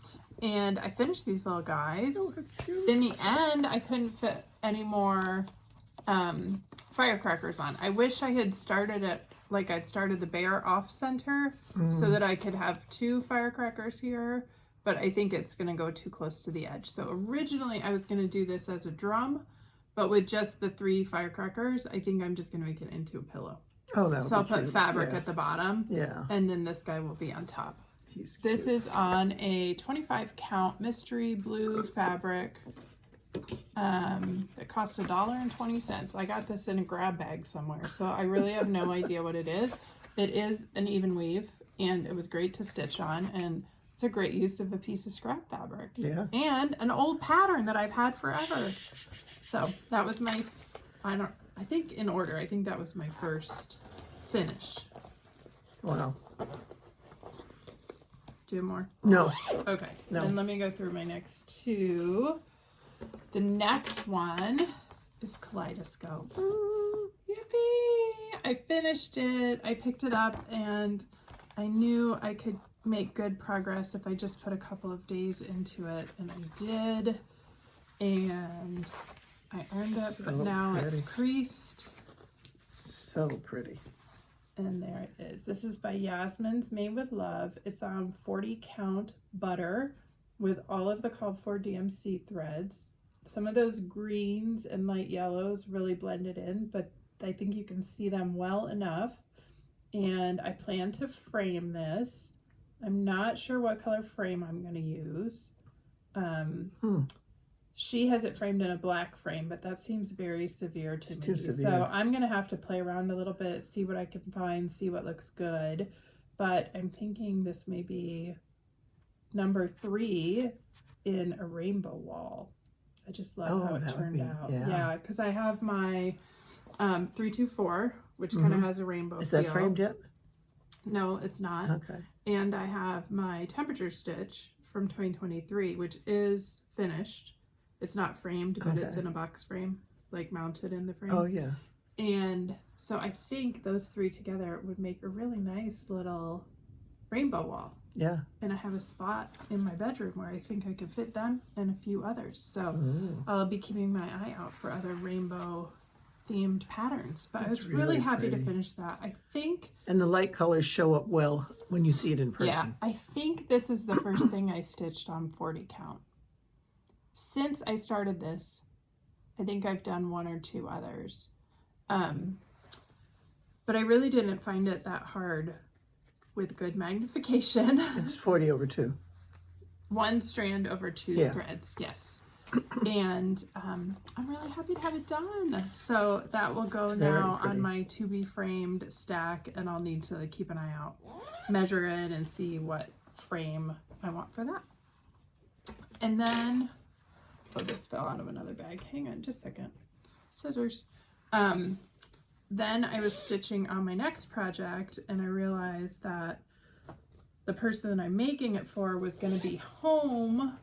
and I finished these little guys.
Oh, how cute.
In the end, I couldn't fit any more firecrackers on. I wish I had started it like I'd started the bear off center so that I could have 2 firecrackers here, but I think it's going to go too close to the edge. So originally I was going to do this as a drum, but with just the 3 firecrackers, I think I'm just going to make it into a pillow.
Oh, that.
So I'll put fabric
yeah.
at the bottom,
Yeah,
and then this guy will be on top.
he's
This
cute.
is on a 25 count mystery blue fabric. It cost $1.20. I got this in a grab bag somewhere, so I really have no idea what it is. It is an even weave, and it was great to stitch on, and it's a great use of a piece of scrap fabric.
Yeah.
And an old pattern that I've had forever. So that was my, I think in order, I think that was my first finish.
Wow.
Do more?
No.
Okay,
No.
then let me go through my next 2. The next one is Kaleidoscope. Yippee! I finished it. I picked it up and I knew I could make good progress if I just put a couple of days into it, and I did. And I earned it, but now it's creased.
So pretty.
And there it is. This is by Yasmin's Made with Love. It's on 40 count butter with all of the called for DMC threads. Some of those greens and light yellows really blended in, but I think you can see them well enough. And I plan to frame this. I'm not sure what color frame I'm going to use. She has it framed in a black frame, but that seems very severe to me. So I'm going to have to play around a little bit, see what I can find, see what looks good. But I'm thinking this may be number 3 in a rainbow wall. I just love how it turned out. Yeah, because I have my 324, which kind of has a rainbow
Is
feel.
that framed yet?
No, it's not.
Okay.
And I have my temperature stitch from 2023, which is finished. It's not framed, but it's in a box frame, like mounted in the frame.
Oh, yeah.
And so I think those 3 together would make a really nice little rainbow wall.
Yeah.
And I have a spot in my bedroom where I think I could fit them and a few others. So I'll be keeping my eye out for other rainbow themed patterns. But I was really happy to finish that. I think...
And the light colors show up well when you see it in person.
Yeah, I think this is the first thing I stitched on 40 count. Since I started this, I think I've done 1 or 2 others. But I really didn't find it that hard with good magnification.
It's 40 over 2.
1 strand over 2 threads, yes. And I'm really happy to have it done. So that will go now on my to be framed stack, and I'll need to keep an eye out, measure it, and see what frame I want for that. And then, oh, this fell out of another bag. Hang on just a second. Scissors. Then I was stitching on my next project, and I realized that the person that I'm making it for was going to be home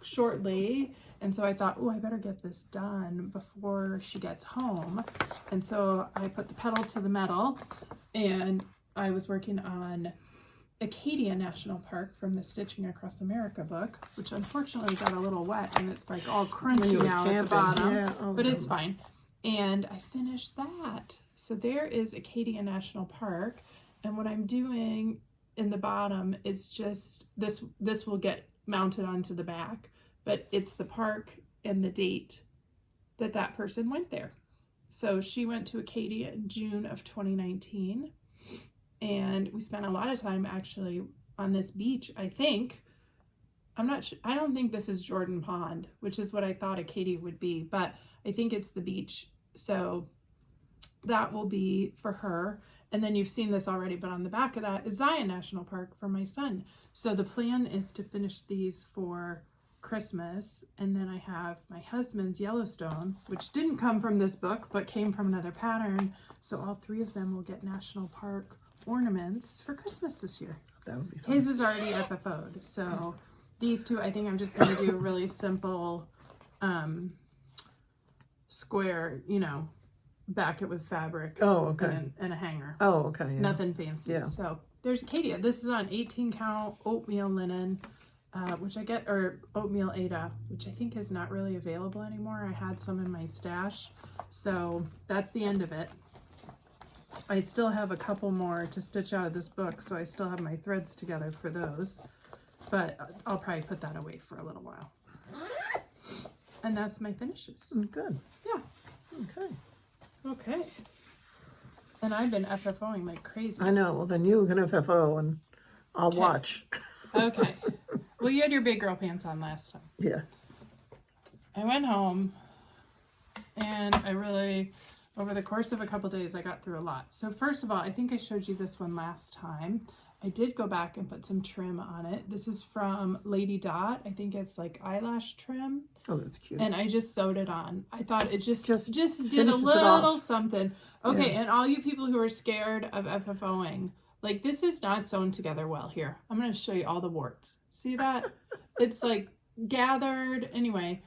shortly. And so I thought, oh, I better get this done before she gets home. And so I put the pedal to the metal, and I was working on Acadia National Park from the Stitching Across America book, which unfortunately got a little wet, and it's like all crunchy now at the bottom, but it's fine. And I finished that. So there is Acadia National Park, and what I'm doing in the bottom is just, this will get mounted onto the back, but it's the park and the date that person went there. So she went to Acadia in June of 2019, and we spent a lot of time actually on this beach, I think. I'm not sure, I don't think this is Jordan Pond, which is what I thought Acadia would be, but I think it's the beach. So that will be for her. And then you've seen this already, but on the back of that is Zion National Park for my son. So the plan is to finish these for Christmas. And then I have my husband's Yellowstone, which didn't come from this book, but came from another pattern. So all 3 of them will get National Park ornaments for Christmas this year.
That would be fun.
His is already FFO'd. So these 2, I think I'm just going to do a really simple square, back it with fabric.
Oh, okay.
And a hanger.
Oh, okay. Yeah.
Nothing fancy.
Yeah.
So there's Acadia. This is on 18 count oatmeal linen, or oatmeal Ada, which I think is not really available anymore. I had some in my stash. So that's the end of it. I still have a couple more to stitch out of this book, so I still have my threads together for those. But I'll probably put that away for a little while. And that's my finishes.
Good.
Yeah. Okay. And I've been FFOing like crazy.
I know. Well, then you can FFO, and I'll watch.
Okay. Well, you had your big girl pants on last time.
Yeah.
I went home, and I really, over the course of a couple days, I got through a lot. So first of all, I think I showed you this one last time. I did go back and put some trim on it. This is from Lady Dot. I think it's like eyelash trim.
Oh, that's cute.
And I just sewed it on. I thought it just did a little something. Okay, and all you people who are scared of FFOing, like this is not sewn together well here. I'm going to show you all the warts. See that? It's like gathered. Anyway,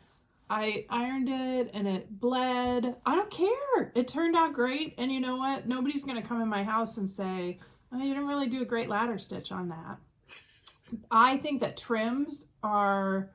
I ironed it and it bled. I don't care. It turned out great. And you know what? Nobody's going to come in my house and say, oh, you didn't really do a great ladder stitch on that. I think that trims are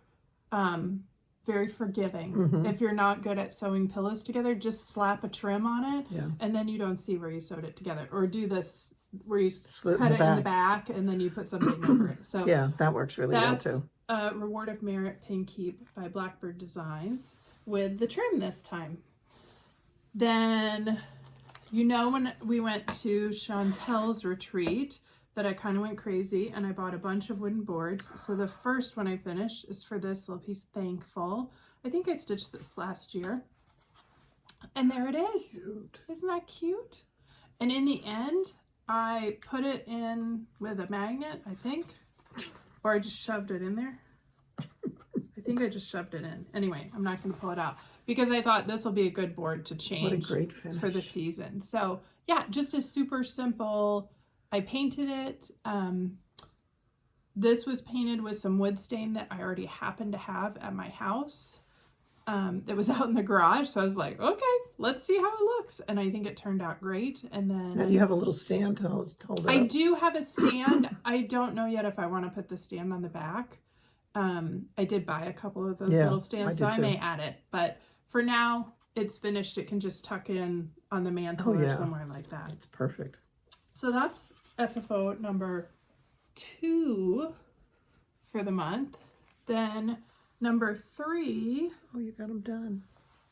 very forgiving. If you're not good at sewing pillows together, just slap a trim on it, and then you don't see where you sewed it together. Or do this where you cut it in the back and then you put something over it. So
yeah, that works really well
that's
too.
Reward of Merit Pin Keep by Blackbird Designs with the trim this time. Then, you know, when we went to Chantel's retreat, that I kind of went crazy and I bought a bunch of wooden boards. So the first one I finished is for this little piece, Thankful. I think I stitched this last year. And there it is.
Cute.
Isn't that cute? And in the end, I put it in with a magnet, I think. Or I just shoved it in there. I think I just shoved it in. Anyway, I'm not going to pull it out because I thought this will be a good board to change.
What a great finish. For
the season. So yeah, just a super simple. I painted it. This was painted with some wood stain that I already happened to have at my house. It was out in the garage, so I was like, okay, let's see how it looks. And I think it turned out great. And then
now, do you have a little stand to hold it
I
up?
do have a stand. I don't know yet if I want to put the stand on the back. I did buy a couple of those little stands, so I may add it. But for now, it's finished. It can just tuck in on the mantle or somewhere like that.
It's perfect.
So that's FFO number 2 for the month. Then number 3.
Oh, you got them done.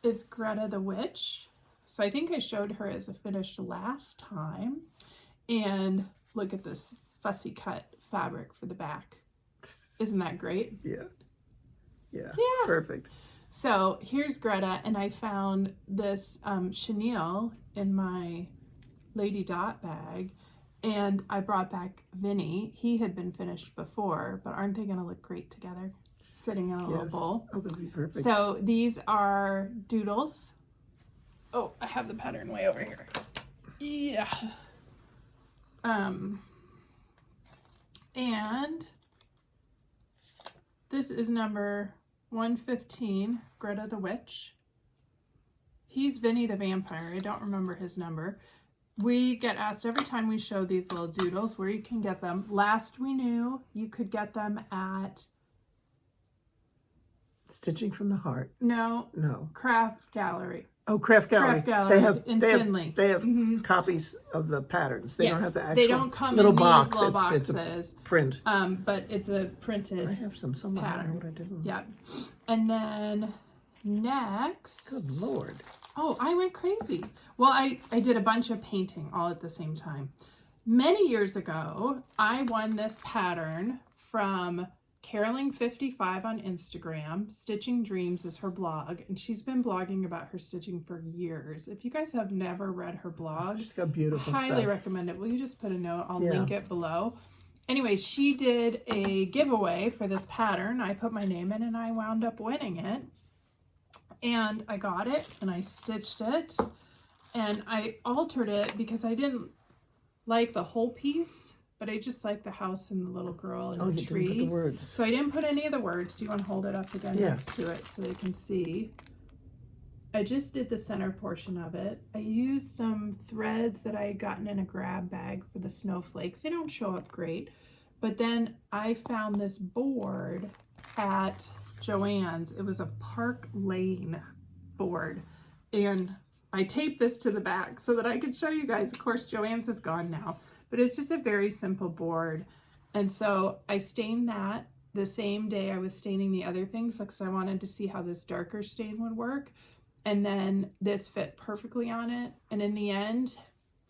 Is Greta the Witch. So I think I showed her as a finish last time. And look at this fussy cut fabric for the back. Isn't that great?
Yeah.
Yeah.
Perfect.
So here's Greta, and I found this chenille in my Lady Dot bag, and I brought back Vinny. He had been finished before, but aren't they going to look great together? Sitting in a little bowl.
Oh, that'll be perfect.
So these are doodles. Oh, I have the pattern way over here. Yeah. And this is number 115, Greta the Witch. He's Vinny the Vampire. I don't remember his number. We get asked every time we show these little doodles where you can get them. Last we knew you could get them at
Stitching from the Heart.
No. Craft Gallery.
Oh, Craft Gallery.
They have in Finley.
They have copies of the patterns. They don't have the actual
they don't come
little
in
box.
These little
It's
boxes.
a print.
But it's a printed.
I have some somewhere.
Pattern.
I don't know what I did with them.
Yeah. And then next.
Good Lord.
Oh, I went crazy. Well, I did a bunch of painting all at the same time. Many years ago, I won this pattern from Caroling55 on Instagram. Stitching Dreams is her blog, and she's been blogging about her stitching for years. If you guys have never read her blog,
She's got beautiful
highly
stuff.
recommend it. Will you just put a note? I'll link it below. Anyway, she did a giveaway for this pattern. I put my name in and I wound up winning it. And I got it and I stitched it and I altered it because I didn't like the whole piece, but I just like the house and the little girl and the tree.
Didn't put the words.
So I didn't put any of the words. Do you want to hold it up again next to it so they can see? I just did the center portion of it. I used some threads that I had gotten in a grab bag for the snowflakes. They don't show up great. But then I found this board at Joann's. It was a Park Lane board. And I taped this to the back so that I could show you guys. Of course, Joann's is gone now. But it's just a very simple board. And so I stained that the same day I was staining the other things because I wanted to see how this darker stain would work. And then this fit perfectly on it. And in the end,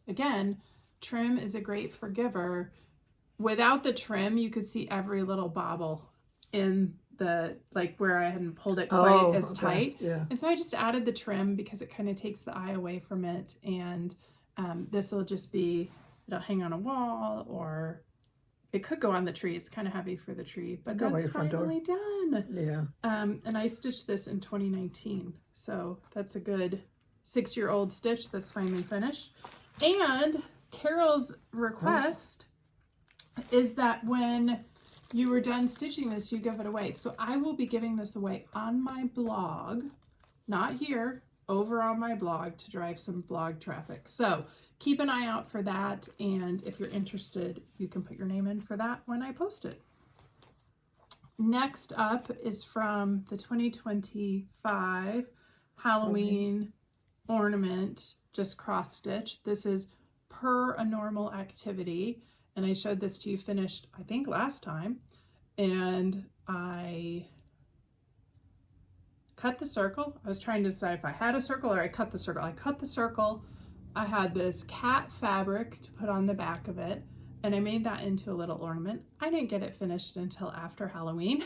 again, trim is a great forgiver. Without the trim, you could see every little bobble in the, like where I hadn't pulled it quite as tight.
Yeah.
And so I just added the trim because it kind of takes the eye away from it. And this will just be, it'll hang on a wall or it could go on the tree. It's kind of heavy for the tree, but that's finally done.
Yeah.
And I stitched this in 2019. So that's a good 6-year-old stitch that's finally finished. And Carol's request is that when you were done stitching this, you give it away. So I will be giving this away on my blog, not here, over on my blog to drive some blog traffic. So keep an eye out for that. And if you're interested, you can put your name in for that when I post it. Next up is from the 2025 Halloween ornament, just cross stitch. This is Per a Normal Activity. And I showed this to you finished, I think, last time. And I cut the circle. I was trying to decide if I had a circle or I cut the circle. I cut the circle. I had this cat fabric to put on the back of it, and I made that into a little ornament. I didn't get it finished until after Halloween,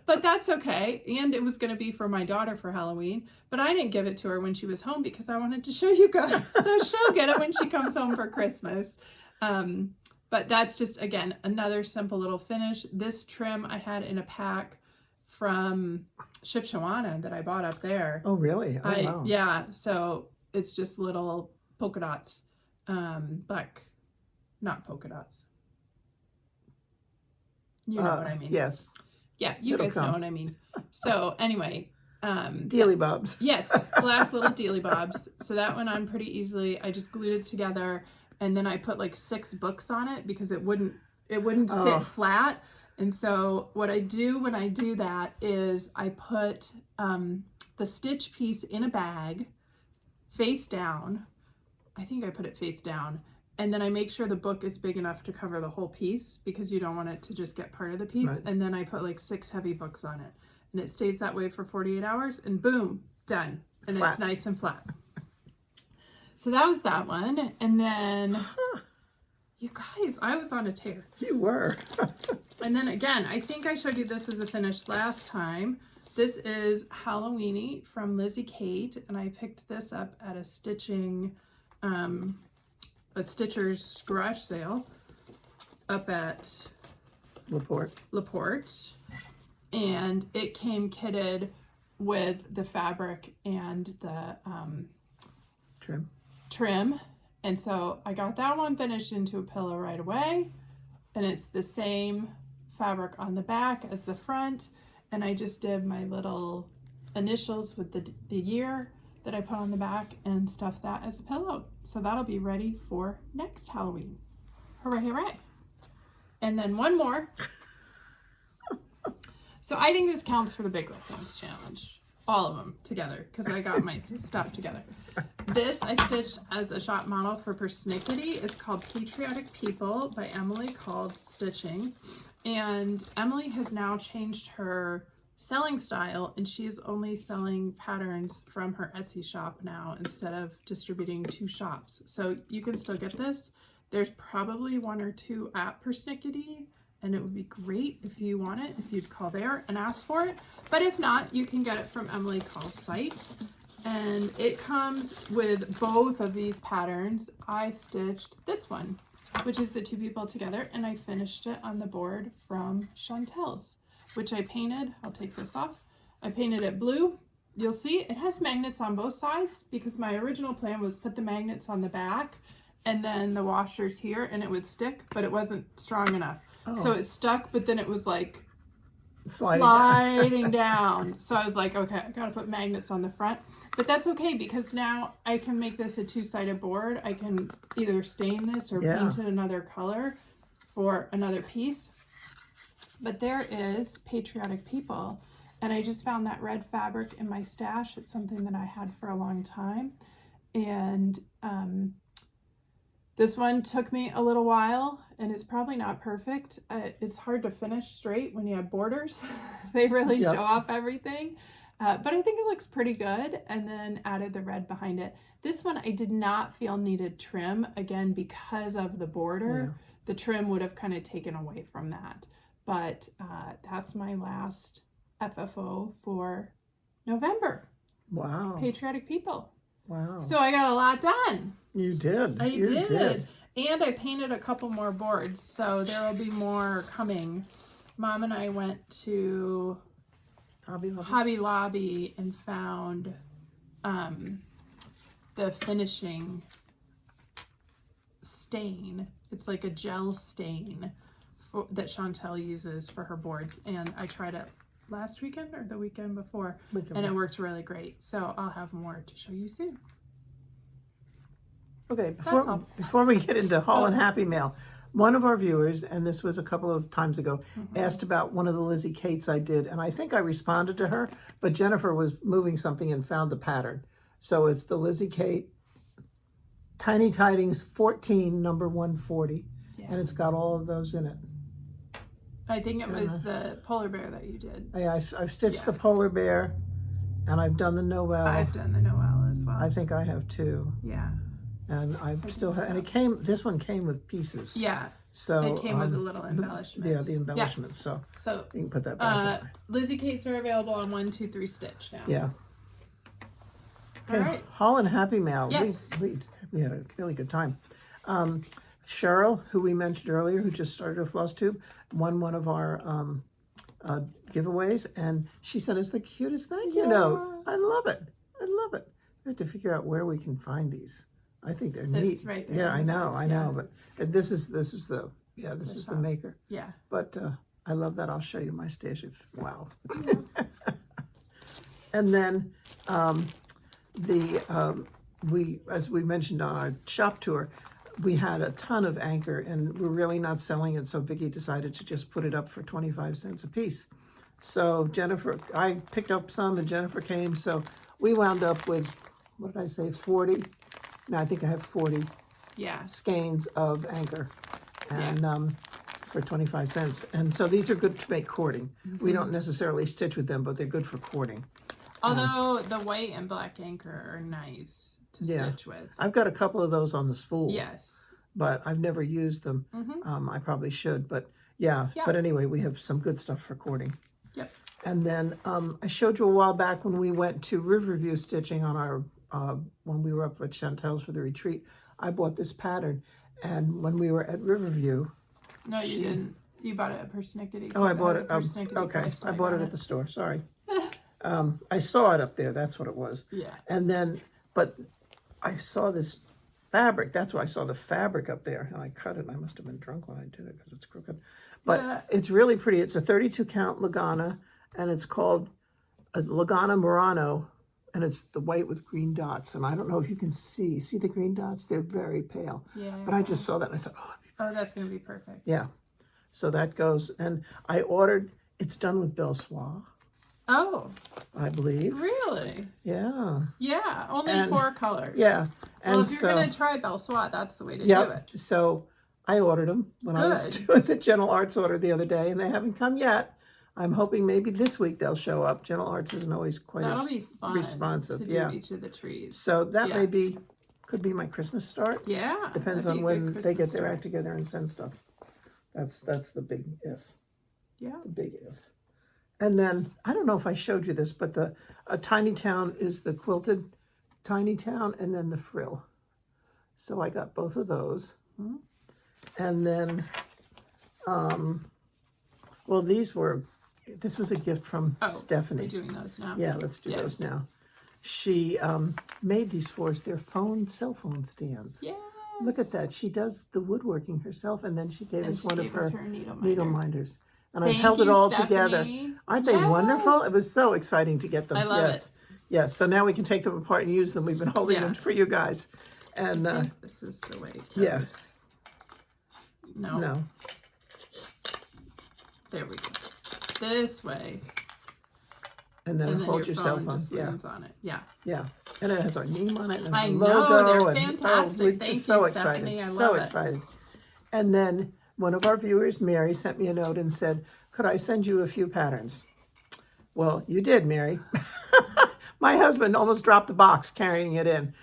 but that's okay. And it was going to be for my daughter for Halloween, but I didn't give it to her when she was home because I wanted to show you guys. So she'll get it when she comes home for Christmas. But that's just, again, another simple little finish. This trim I had in a pack from Shipshawana that I bought up there.
Oh, really? Oh, wow.
Yeah, so it's just little polka dots, but not polka dots. You know what I mean.
Yes.
Yeah, you guys know what I mean. So anyway.
Dealy bobs.
Yes, black little dealy bobs. So that went on pretty easily. I just glued it together. And then I put like 6 books on it because it wouldn't sit flat. And so what I do when I do that is I put the stitch piece in a bag face down. I think I put it face down. And then I make sure the book is big enough to cover the whole piece because you don't want it to just get part of the piece. Right. And then I put like 6 heavy books on it. And it stays that way for 48 hours and boom, done. And flat. It's nice and flat. So that was that one. And then, you guys, I was on a tear.
You were.
And then again, I think I showed you this as a finish last time. This is Halloweeny from Lizzie Kate. And I picked this up at a Stitcher's garage sale up at LaPorte. And it came kitted with the fabric and the trim. And so I got that one finished into a pillow right away, and it's the same fabric on the back as the front, and I just did my little initials with the year that I put on the back and stuffed that as a pillow. So that'll be ready for next Halloween. Hooray, hooray. And then one more. So I think this counts for the Big Bookends challenge. All of them together, because I got my stuff together. This I stitched as a shop model for Persnickety. It's called Patriotic People by Emily Called Stitching. And Emily has now changed her selling style, and she's only selling patterns from her Etsy shop now instead of distributing to shops. So you can still get this. There's probably 1 or 2 at Persnickety, and it would be great if you want it, if you'd call there and ask for it. But if not, you can get it from Emily Call's site. And it comes with both of these patterns. I stitched this one, which is the 2 people together, and I finished it on the board from Chantel's, which I painted. I'll take this off. I painted it blue. You'll see it has magnets on both sides because my original plan was put the magnets on the back and then the washers here, and it would stick, but it wasn't strong enough. Oh. So it stuck, but then it was like sliding down. So I was like, okay, I gotta put magnets on the front. But that's okay because now I can make this a 2-sided board. I can either stain this or paint it another color for another piece. But there is Patriotic People. And I just found that red fabric in my stash. It's something that I had for a long time. And this one took me a little while, and it's probably not perfect. It's hard to finish straight when you have borders. They really show off everything. But I think it looks pretty good, and then added the red behind it. This one I did not feel needed trim, again, because of the border. Yeah. The trim would have kind of taken away from that. But that's my last FFO for November.
Wow.
Patriotic People.
Wow.
So I got a lot done.
You did.
I did. And I painted a couple more boards, so there will be more coming. Mom and I went to Hobby Lobby and found the finishing stain. It's like a gel stain that Chantel uses for her boards, and I tried it last weekend or the weekend before, and it worked really great. So I'll have more to show you soon.
Okay,
That's all.
before we get into Haul and Happy Mail, one of our viewers, and this was a couple of times ago, asked about one of the Lizzie Kates I did, and I think I responded to her, but Jennifer was moving something and found the pattern. So it's the Lizzie Kate Tiny Tidings 14, number 140, and it's got all of those in it.
I think it was the polar bear that you did.
I've stitched the polar bear, and I've done the Noel.
I've done the Noel as well.
I think I have too.
Yeah.
And I still have, and this one came with pieces.
Yeah.
So
it came with the little embellishments.
Yeah, the embellishments. So you can put that back in.
Lizzie Kates are available on 1, 2, 3 stitch now.
Yeah. Okay.
All right.
Haul and Happy Mail.
Yes.
We had a really good time. Cheryl, who we mentioned earlier, who just started a Flosstube, won one of our giveaways, and she sent us the cutest thank you note. I love it. I love it. We have to figure out where we can find these. I think they're neat.
It's right there.
Yeah, I know, but this is the maker.
Yeah.
But I love that. I'll show you my stash. Wow. And then as we mentioned on our shop tour, we had a ton of anchor, and we're really not selling it. So Vicki decided to just put it up for 25 cents a piece. So I picked up some, and Jennifer came. So we wound up with, what did I say, 40? No, I think I have 40 skeins of anchor, and for 25 cents. And so these are good to make cording. We don't necessarily stitch with them, but they're good for cording.
Although the white and black anchor are nice to stitch with.
I've got a couple of those on the spool.
Yes.
But I've never used them. I probably should, but yeah. But anyway, we have some good stuff for cording.
Yep.
And then I showed you a while back when we went to Riverview stitching on our when we were up at Chantel's for the retreat. I bought this pattern, and when we were at Riverview,
no, you didn't. You bought it at Persnickety.
Oh, I bought it. Okay, I bought it at the store. Sorry. I saw it up there. That's what it was.
Yeah.
And then, but I saw this fabric. That's why I saw the fabric up there, and I cut it. I must have been drunk when I did it because it's crooked. But it's really pretty. It's a 32 count Lagana, and it's called a Lagana Murano, and it's the white with green dots. And I don't know if you can see the green dots. They're very pale. Yeah. But I just saw that, and I thought,
oh, that's going to be perfect.
Yeah. So that goes, and I ordered. It's done with Belle Soie.
Oh.
I believe.
Really?
Yeah.
Yeah. Only 4 colors.
Yeah. And
well, if you're going to try Belle Soie, that's the way to do it.
So I ordered them when I was doing the Gentle Arts order the other day, and they haven't come yet. I'm hoping maybe this week they'll show up. Gentle Arts isn't always quite as responsive.
To do each of the trees.
So that could be my Christmas start.
Yeah.
Depends on when they get their act together and send stuff. That's the big if.
Yeah.
The big if. And then, I don't know if I showed you this, but a Tiny Town is the quilted Tiny Town, and then the frill. So I got both of those. Mm-hmm. And then, well, this was a gift from Stephanie.
We're doing those now.
Yeah, let's do those now. She made these for us. They're cell phone stands. Yes. Look at that. She does the woodworking herself, and then she gave us one of her needle minders. And I've held it all together. Aren't they wonderful? It was so exciting to get them.
I love it.
Yes, so now we can take them apart and use them. We've been holding them for you guys. And
I think this is the way it goes.
Yes.
No. There we go. This way.
And then hold your cell phone.
Just lands on it. Yeah.
Yeah. And it has our name on it and
I
our logo.
Know, they're fantastic.
We're
Thank
just so
you,
excited.
Stephanie. I
so
love
excited. And then one of our viewers, Mary, sent me a note and said, could I send you a few patterns? Well, you did, Mary. My husband almost dropped the box carrying it in.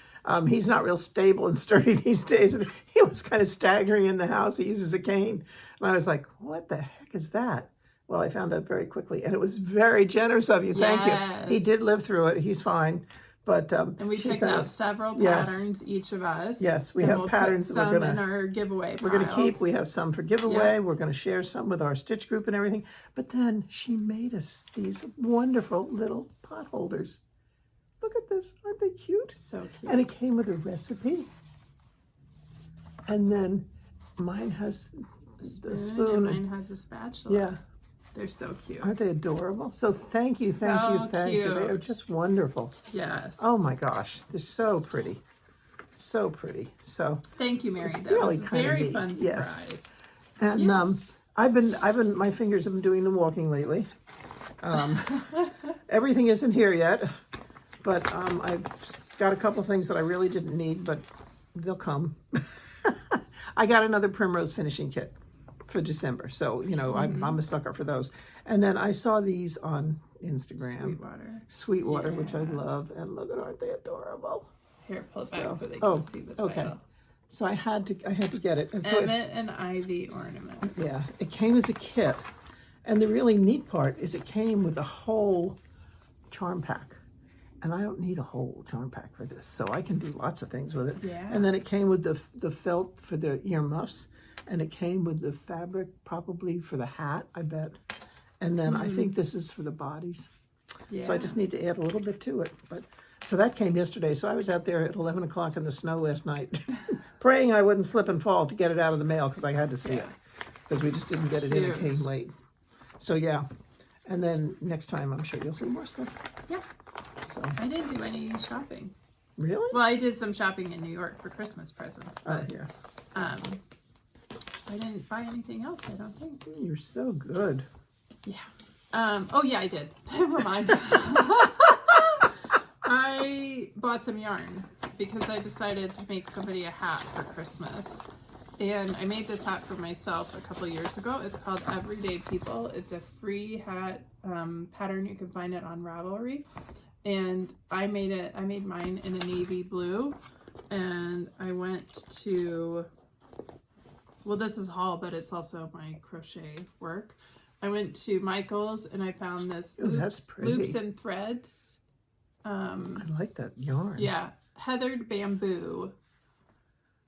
He's not real stable and sturdy these days. And he was kind of staggering in the house. He uses a cane. And I was like, what the heck is that? Well, I found out very quickly. And it was very generous of you. Thank you. He did live through it. He's fine. But
and we picked out several patterns, each of us.
Yes, we have patterns that we're
in our giveaway pile.
We're going to keep. We have some for giveaway. We're going to share some with our stitch group and everything. But then she made us these wonderful little pot holders. Look at this. Aren't they cute?
So cute.
And it came with a recipe. And then mine has
a spoon,
spoon.
and mine has a spatula.
Yeah.
They're so cute.
Aren't they adorable? So thank you. They are
cute.
just wonderful.
Yes.
Oh my gosh, they're so pretty. So pretty. So
thank you, Mary.
it's
That
really
was a
kinda
very
neat.
fun
Yes.
surprise.
And
Yes.
I've been my fingers have been doing the walking lately. Everything isn't here yet, but I've got a couple things that I really didn't need, but they'll come. I got another primrose finishing kit for December, so you know I'm a sucker for those. And then I saw these on Instagram, Sweetwater, which I love, and look at, aren't they adorable?
Here, pull it back so they can see the title.
Okay. So I had to get it. And so
Emmett and Ivy ornament.
yeah, it came as a kit, and the really neat part is it came with a whole charm pack. And I don't need a whole charm pack for this, so I can do lots of things with it.
Yeah.
And then it came with the felt for the earmuffs, and it came with the fabric probably for the hat, I bet. And then I think this is for the bodies.
Yeah.
So I just need to add a little bit to it. But so that came yesterday. So I was out there at 11 o'clock in the snow last night, praying I wouldn't slip and fall to get it out of the mail because I had to see it, because we just didn't get it in. It came late. So yeah. And then next time I'm sure you'll see more stuff.
Yeah.
So.
I didn't do any shopping.
Really?
Well, I did some shopping in New York for Christmas presents, but
yeah.
I didn't buy anything else, I don't think.
You're so good.
Yeah. Oh yeah, I did. Never mind. I bought some yarn because I decided to make somebody a hat for Christmas. And I made this hat for myself a couple years ago. It's called Everyday People. It's a free hat pattern. You can find it on Ravelry. And I made mine in a navy blue. And I went to, well, this is haul, but it's also my crochet work. I went to Michael's and I found this loops and threads.
I like that yarn.
Yeah. Heathered bamboo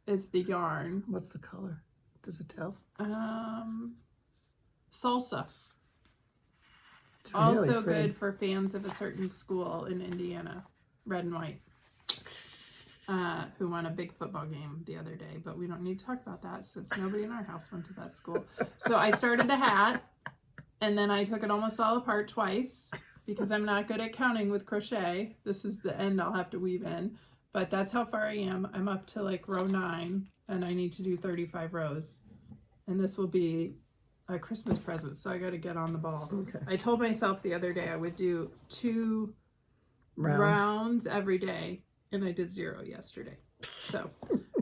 is the yarn.
What's the color? Does it tell?
Salsa.
It's
Also
really pretty.
good for fans of a certain school in Indiana, red and white, who won a big football game the other day. But we don't need to talk about that since nobody in our house went to that school. So I started the hat, and then I took it almost all apart twice because I'm not good at counting with crochet. This is the end I'll have to weave in. But that's how far I am. I'm up to like row 9, and I need to do 35 rows. And this will be a Christmas present, so I got to get on the ball.
Okay.
I told myself the other day I would do 2 rounds every day, and I did 0 yesterday. So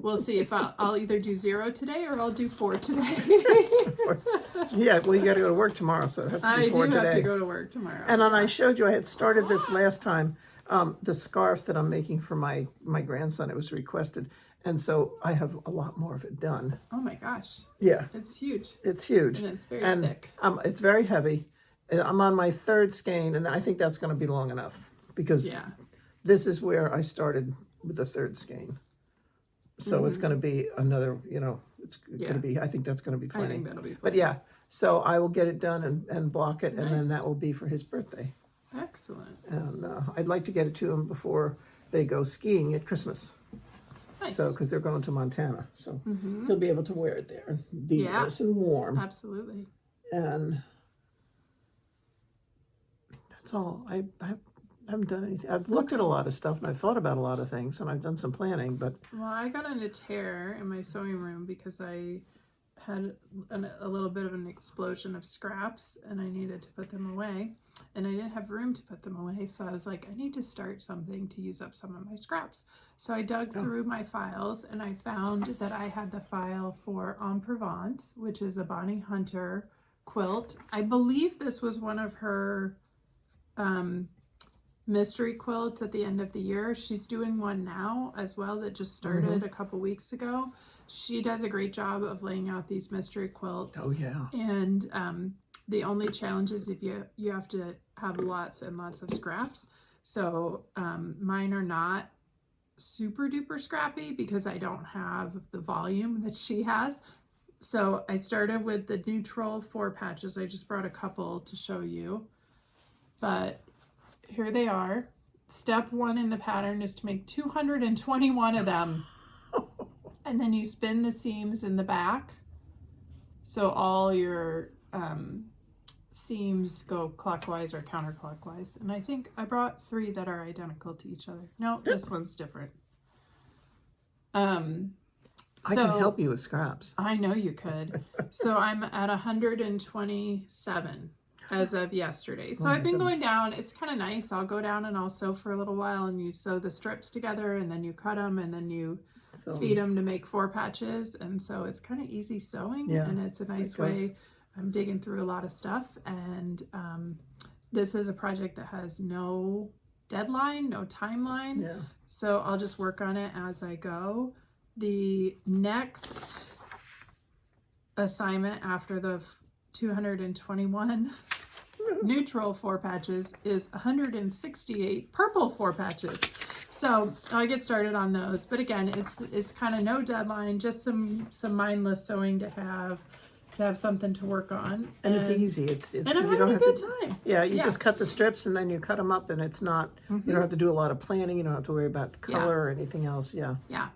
we'll see if I'll either do 0 today or I'll do 4 today.
Yeah, well, you got to go to work tomorrow, so it has to be 4 today.
I do have to go to work tomorrow.
And then I showed you, I had started this last time, the scarf that I'm making for my grandson. It was requested. And so I have a lot more of it done.
Oh my gosh.
Yeah.
It's huge.
It's huge.
And it's very thick.
It's very heavy. I'm on my 3rd skein, and I think that's going to be long enough because this is where I started with the 3rd skein. So it's going to be another, it's going to be, I think that's going to be plenty.
I think that'll be plenty.
But yeah, so I will get it done and block it, and then that will be for his birthday.
Excellent.
And I'd like to get it to him before they go skiing at Christmas.
Nice.
So, because they're going to Montana. So he'll be able to wear it there and be nice and warm.
Absolutely.
And that's all. I haven't done anything. I've looked at a lot of stuff, and I've thought about a lot of things, and I've done some planning, but...
Well, I got in a tear in my sewing room because I had a little bit of an explosion of scraps, and I needed to put them away. And I didn't have room to put them away, so I was like, I need to start something to use up some of my scraps. So I dug through my files, and I found that I had the file for En Provence, which is a Bonnie Hunter quilt. I believe this was one of her mystery quilts at the end of the year. She's doing one now as well that just started a couple weeks ago. She does a great job of laying out these mystery quilts.
Oh, yeah.
And the only challenge is if you have to have lots and lots of scraps. So mine are not super duper scrappy because I don't have the volume that she has. So I started with the neutral 4 patches. I just brought a couple to show you. But here they are. Step 1 in the pattern is to make 221 of them. And then you spin the seams in the back So all your seams go clockwise or counterclockwise. And I think I brought 3 that are identical to each other. No, this one's different.
I can help you with scraps.
I know you could. So I'm at 127 as of yesterday. So I've been going down. It's kind of nice. I'll go down and I'll sew for a little while, and you sew the strips together, and then you cut them, and then you feed them to make 4 patches. And so it's kind of easy sewing, and it's a nice way. I'm digging through a lot of stuff, and this is a project that has no deadline, no timeline.
Yeah.
So I'll just work on it as I go. The next assignment after the 221 neutral 4 patches is 168 purple 4 patches. So I'll get started on those. But again, it's kind of no deadline, just some mindless sewing to have something to work on.
And it's easy. It's
and I'm having a good time.
Yeah, you just cut the strips and then you cut them up, and it's not, you don't have to do a lot of planning. You don't have to worry about color or anything else. Yeah.
Yeah.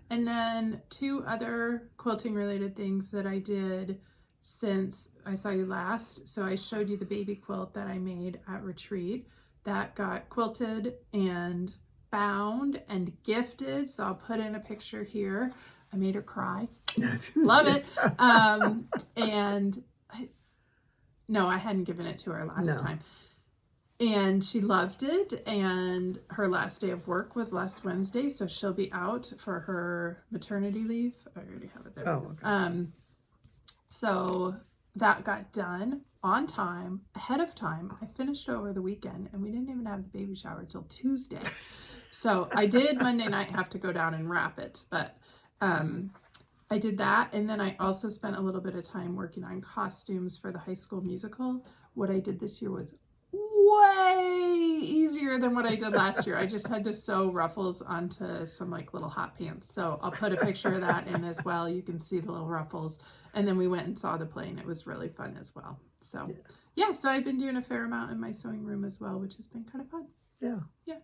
And then 2 other quilting related things that I did since I saw you last. So I showed you the baby quilt that I made at retreat that got quilted and bound and gifted. So I'll put in a picture here. I made her cry. Love it. And I hadn't given it to her last time. And she loved it, and her last day of work was last Wednesday, so she'll be out for her maternity leave. I already have it there.
Oh, okay.
So that got done on time, ahead of time. I finished over the weekend, and we didn't even have the baby shower till Tuesday. So I did Monday night have to go down and wrap it, but I did that, and then I also spent a little bit of time working on costumes for the high school musical. What I did this year was way easier than what I did last year. I just had to sew ruffles onto some like little hot pants. So I'll put a picture of that in as well. You can see the little ruffles. And then we went and saw the play, and it was really fun as well. So so I've been doing a fair amount in my sewing room as well, which has been kind of fun.
Yeah.
Yeah.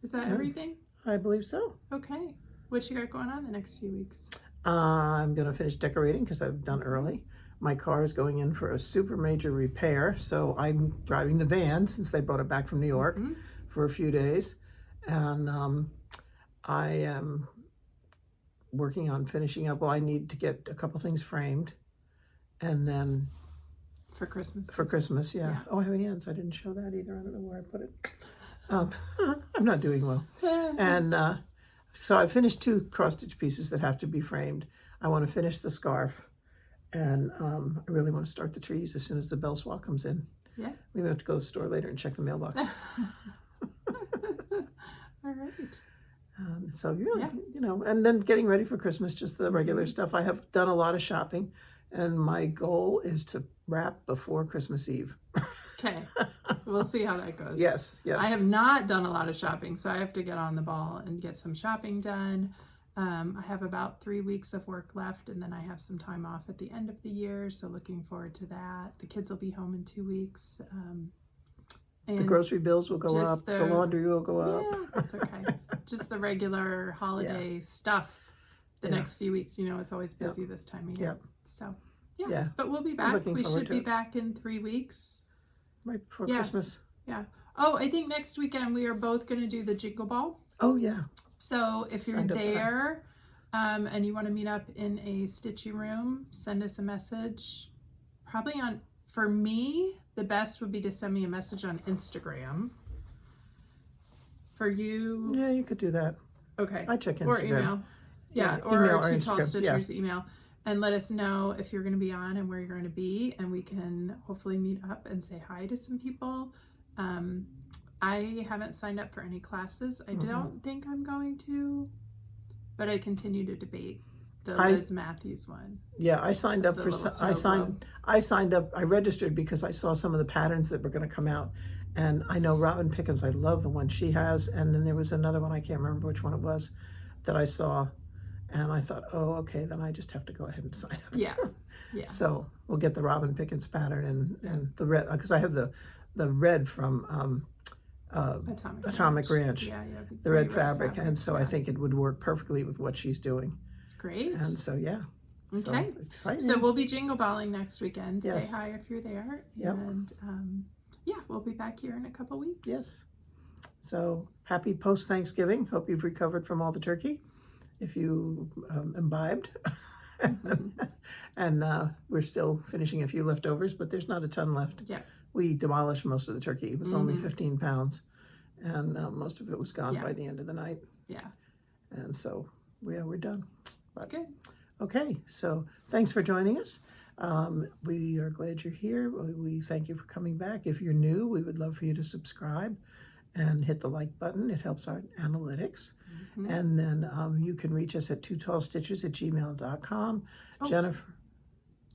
Is that everything?
I believe so.
Okay. What you got going on the next few weeks?
I'm going to finish decorating because I've done early. My car is going in for a super major repair, so I'm driving the van since they brought it back from New York for a few days. And I am working on finishing up. Well, I need to get a couple things framed. And then...
For Christmas.
For Christmas, yeah. Oh, I have hands. I didn't show that either. I don't know where I put it. I'm not doing well. And so I finished 2 cross-stitch pieces that have to be framed. I want to finish the scarf. And I really want to start the trees as soon as the bell swat comes in.
Yeah.
We have to go to the store later and check the mailbox.
All right.
So, and then getting ready for Christmas, just the regular stuff. I have done a lot of shopping, and my goal is to wrap before Christmas Eve.
Okay. We'll see how that goes.
Yes.
I have not done a lot of shopping, so I have to get on the ball and get some shopping done. I have about 3 weeks of work left, and then I have some time off at the end of the year, so looking forward to that. The kids will be home in 2 weeks. And
the grocery bills will go up. The laundry will go up.
Yeah, that's okay. Just the regular holiday stuff the next few weeks. It's always busy this time of year. So, but we'll be back. We should be back in 3 weeks.
Right before Christmas.
Yeah. Oh, I think next weekend we are both going to do the Jingle Ball.
Oh, yeah.
So if you're there and you want to meet up in a stitchy room, send us a message. Probably for me, the best would be to send me a message on Instagram. For you?
Yeah, you could do that.
Okay.
I check Instagram.
Or email. Yeah,
or
Two Tall
Instagram.
Stitchers email. And let us know if you're going to be on and where you're going to be. And we can hopefully meet up and say hi to some people. I haven't signed up for any classes. I don't think I'm going to, but I continue to debate the Liz Matthews one.
Yeah, I signed up for. I signed up. I registered because I saw some of the patterns that were going to come out, and I know Robin Pickens. I love the one she has, and then there was another one I can't remember which one it was that I saw, and I thought, oh, okay, then I just have to go ahead and sign up.
Yeah.
So we'll get the Robin Pickens pattern and the red, because I have the red from. Atomic Ranch, the red fabric, and so I think it would work perfectly with what she's doing.
Great.
And so
Okay.
So, exciting.
So we'll be jingle balling next weekend.
Yes.
Say hi if you're there.
Yep.
And yeah, we'll be back here in a couple weeks.
Yes. So happy post-Thanksgiving. Hope you've recovered from all the turkey. If you imbibed. And we're still finishing a few leftovers, but there's not a ton left.
Yeah.
We demolished most of the turkey. It was only 15 pounds. And most of it was gone
Yeah.
by the end of the night.
Yeah.
And so we're done. But,
Good.
okay, so thanks for joining us. We are glad you're here. We thank you for coming back. If you're new, we would love for you to subscribe and hit the like button. It helps our analytics. And then you can reach us at 2tallstitches@gmail.com.
Oh.
Jennifer.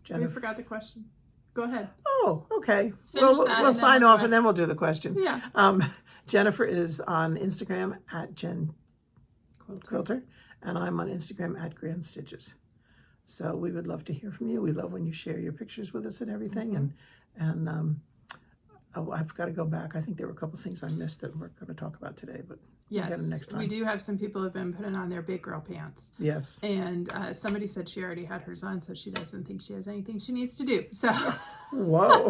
We forgot the question. Go ahead.
Oh, okay.
Finish
Well,
that
we'll
and then
sign
we'll
off
go
and then we'll do the question.
Yeah.
Jennifer is on Instagram at Jen
Quilter.
Quilter, and I'm on Instagram at Grand Stitches. So we would love to hear from you. We love when you share your pictures with us and everything. And oh, I've got to go back. I think there were a couple things I missed that we're going to talk about today, but we'll get them next time.
We do have some people who have been putting on their big girl pants.
Yes.
And somebody said she already had hers on, so she doesn't think she has anything she needs to do. So,
Whoa.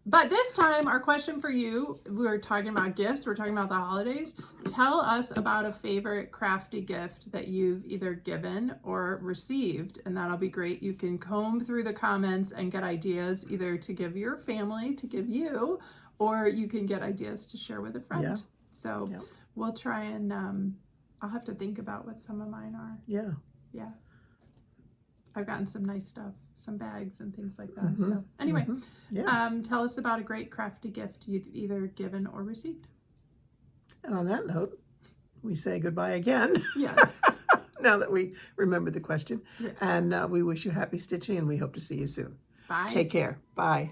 but this time, our question for you, we're talking about gifts. We're talking about the holidays. Tell us about a favorite crafty gift that you've either given or received, and that'll be great. You can comb through the comments and get ideas either to give your family, to give you, or you can get ideas to share with a friend.
Yeah.
So we'll try and I'll have to think about what some of mine are.
Yeah.
Yeah. I've gotten some nice stuff, some bags and things like that. So anyway, tell us about a great crafty gift you've either given or received.
And on that note, we say goodbye again.
Yes.
Now that we remembered the question.
Yes.
And we wish you happy stitching, and we hope to see you soon.
Bye.
Take care. Bye.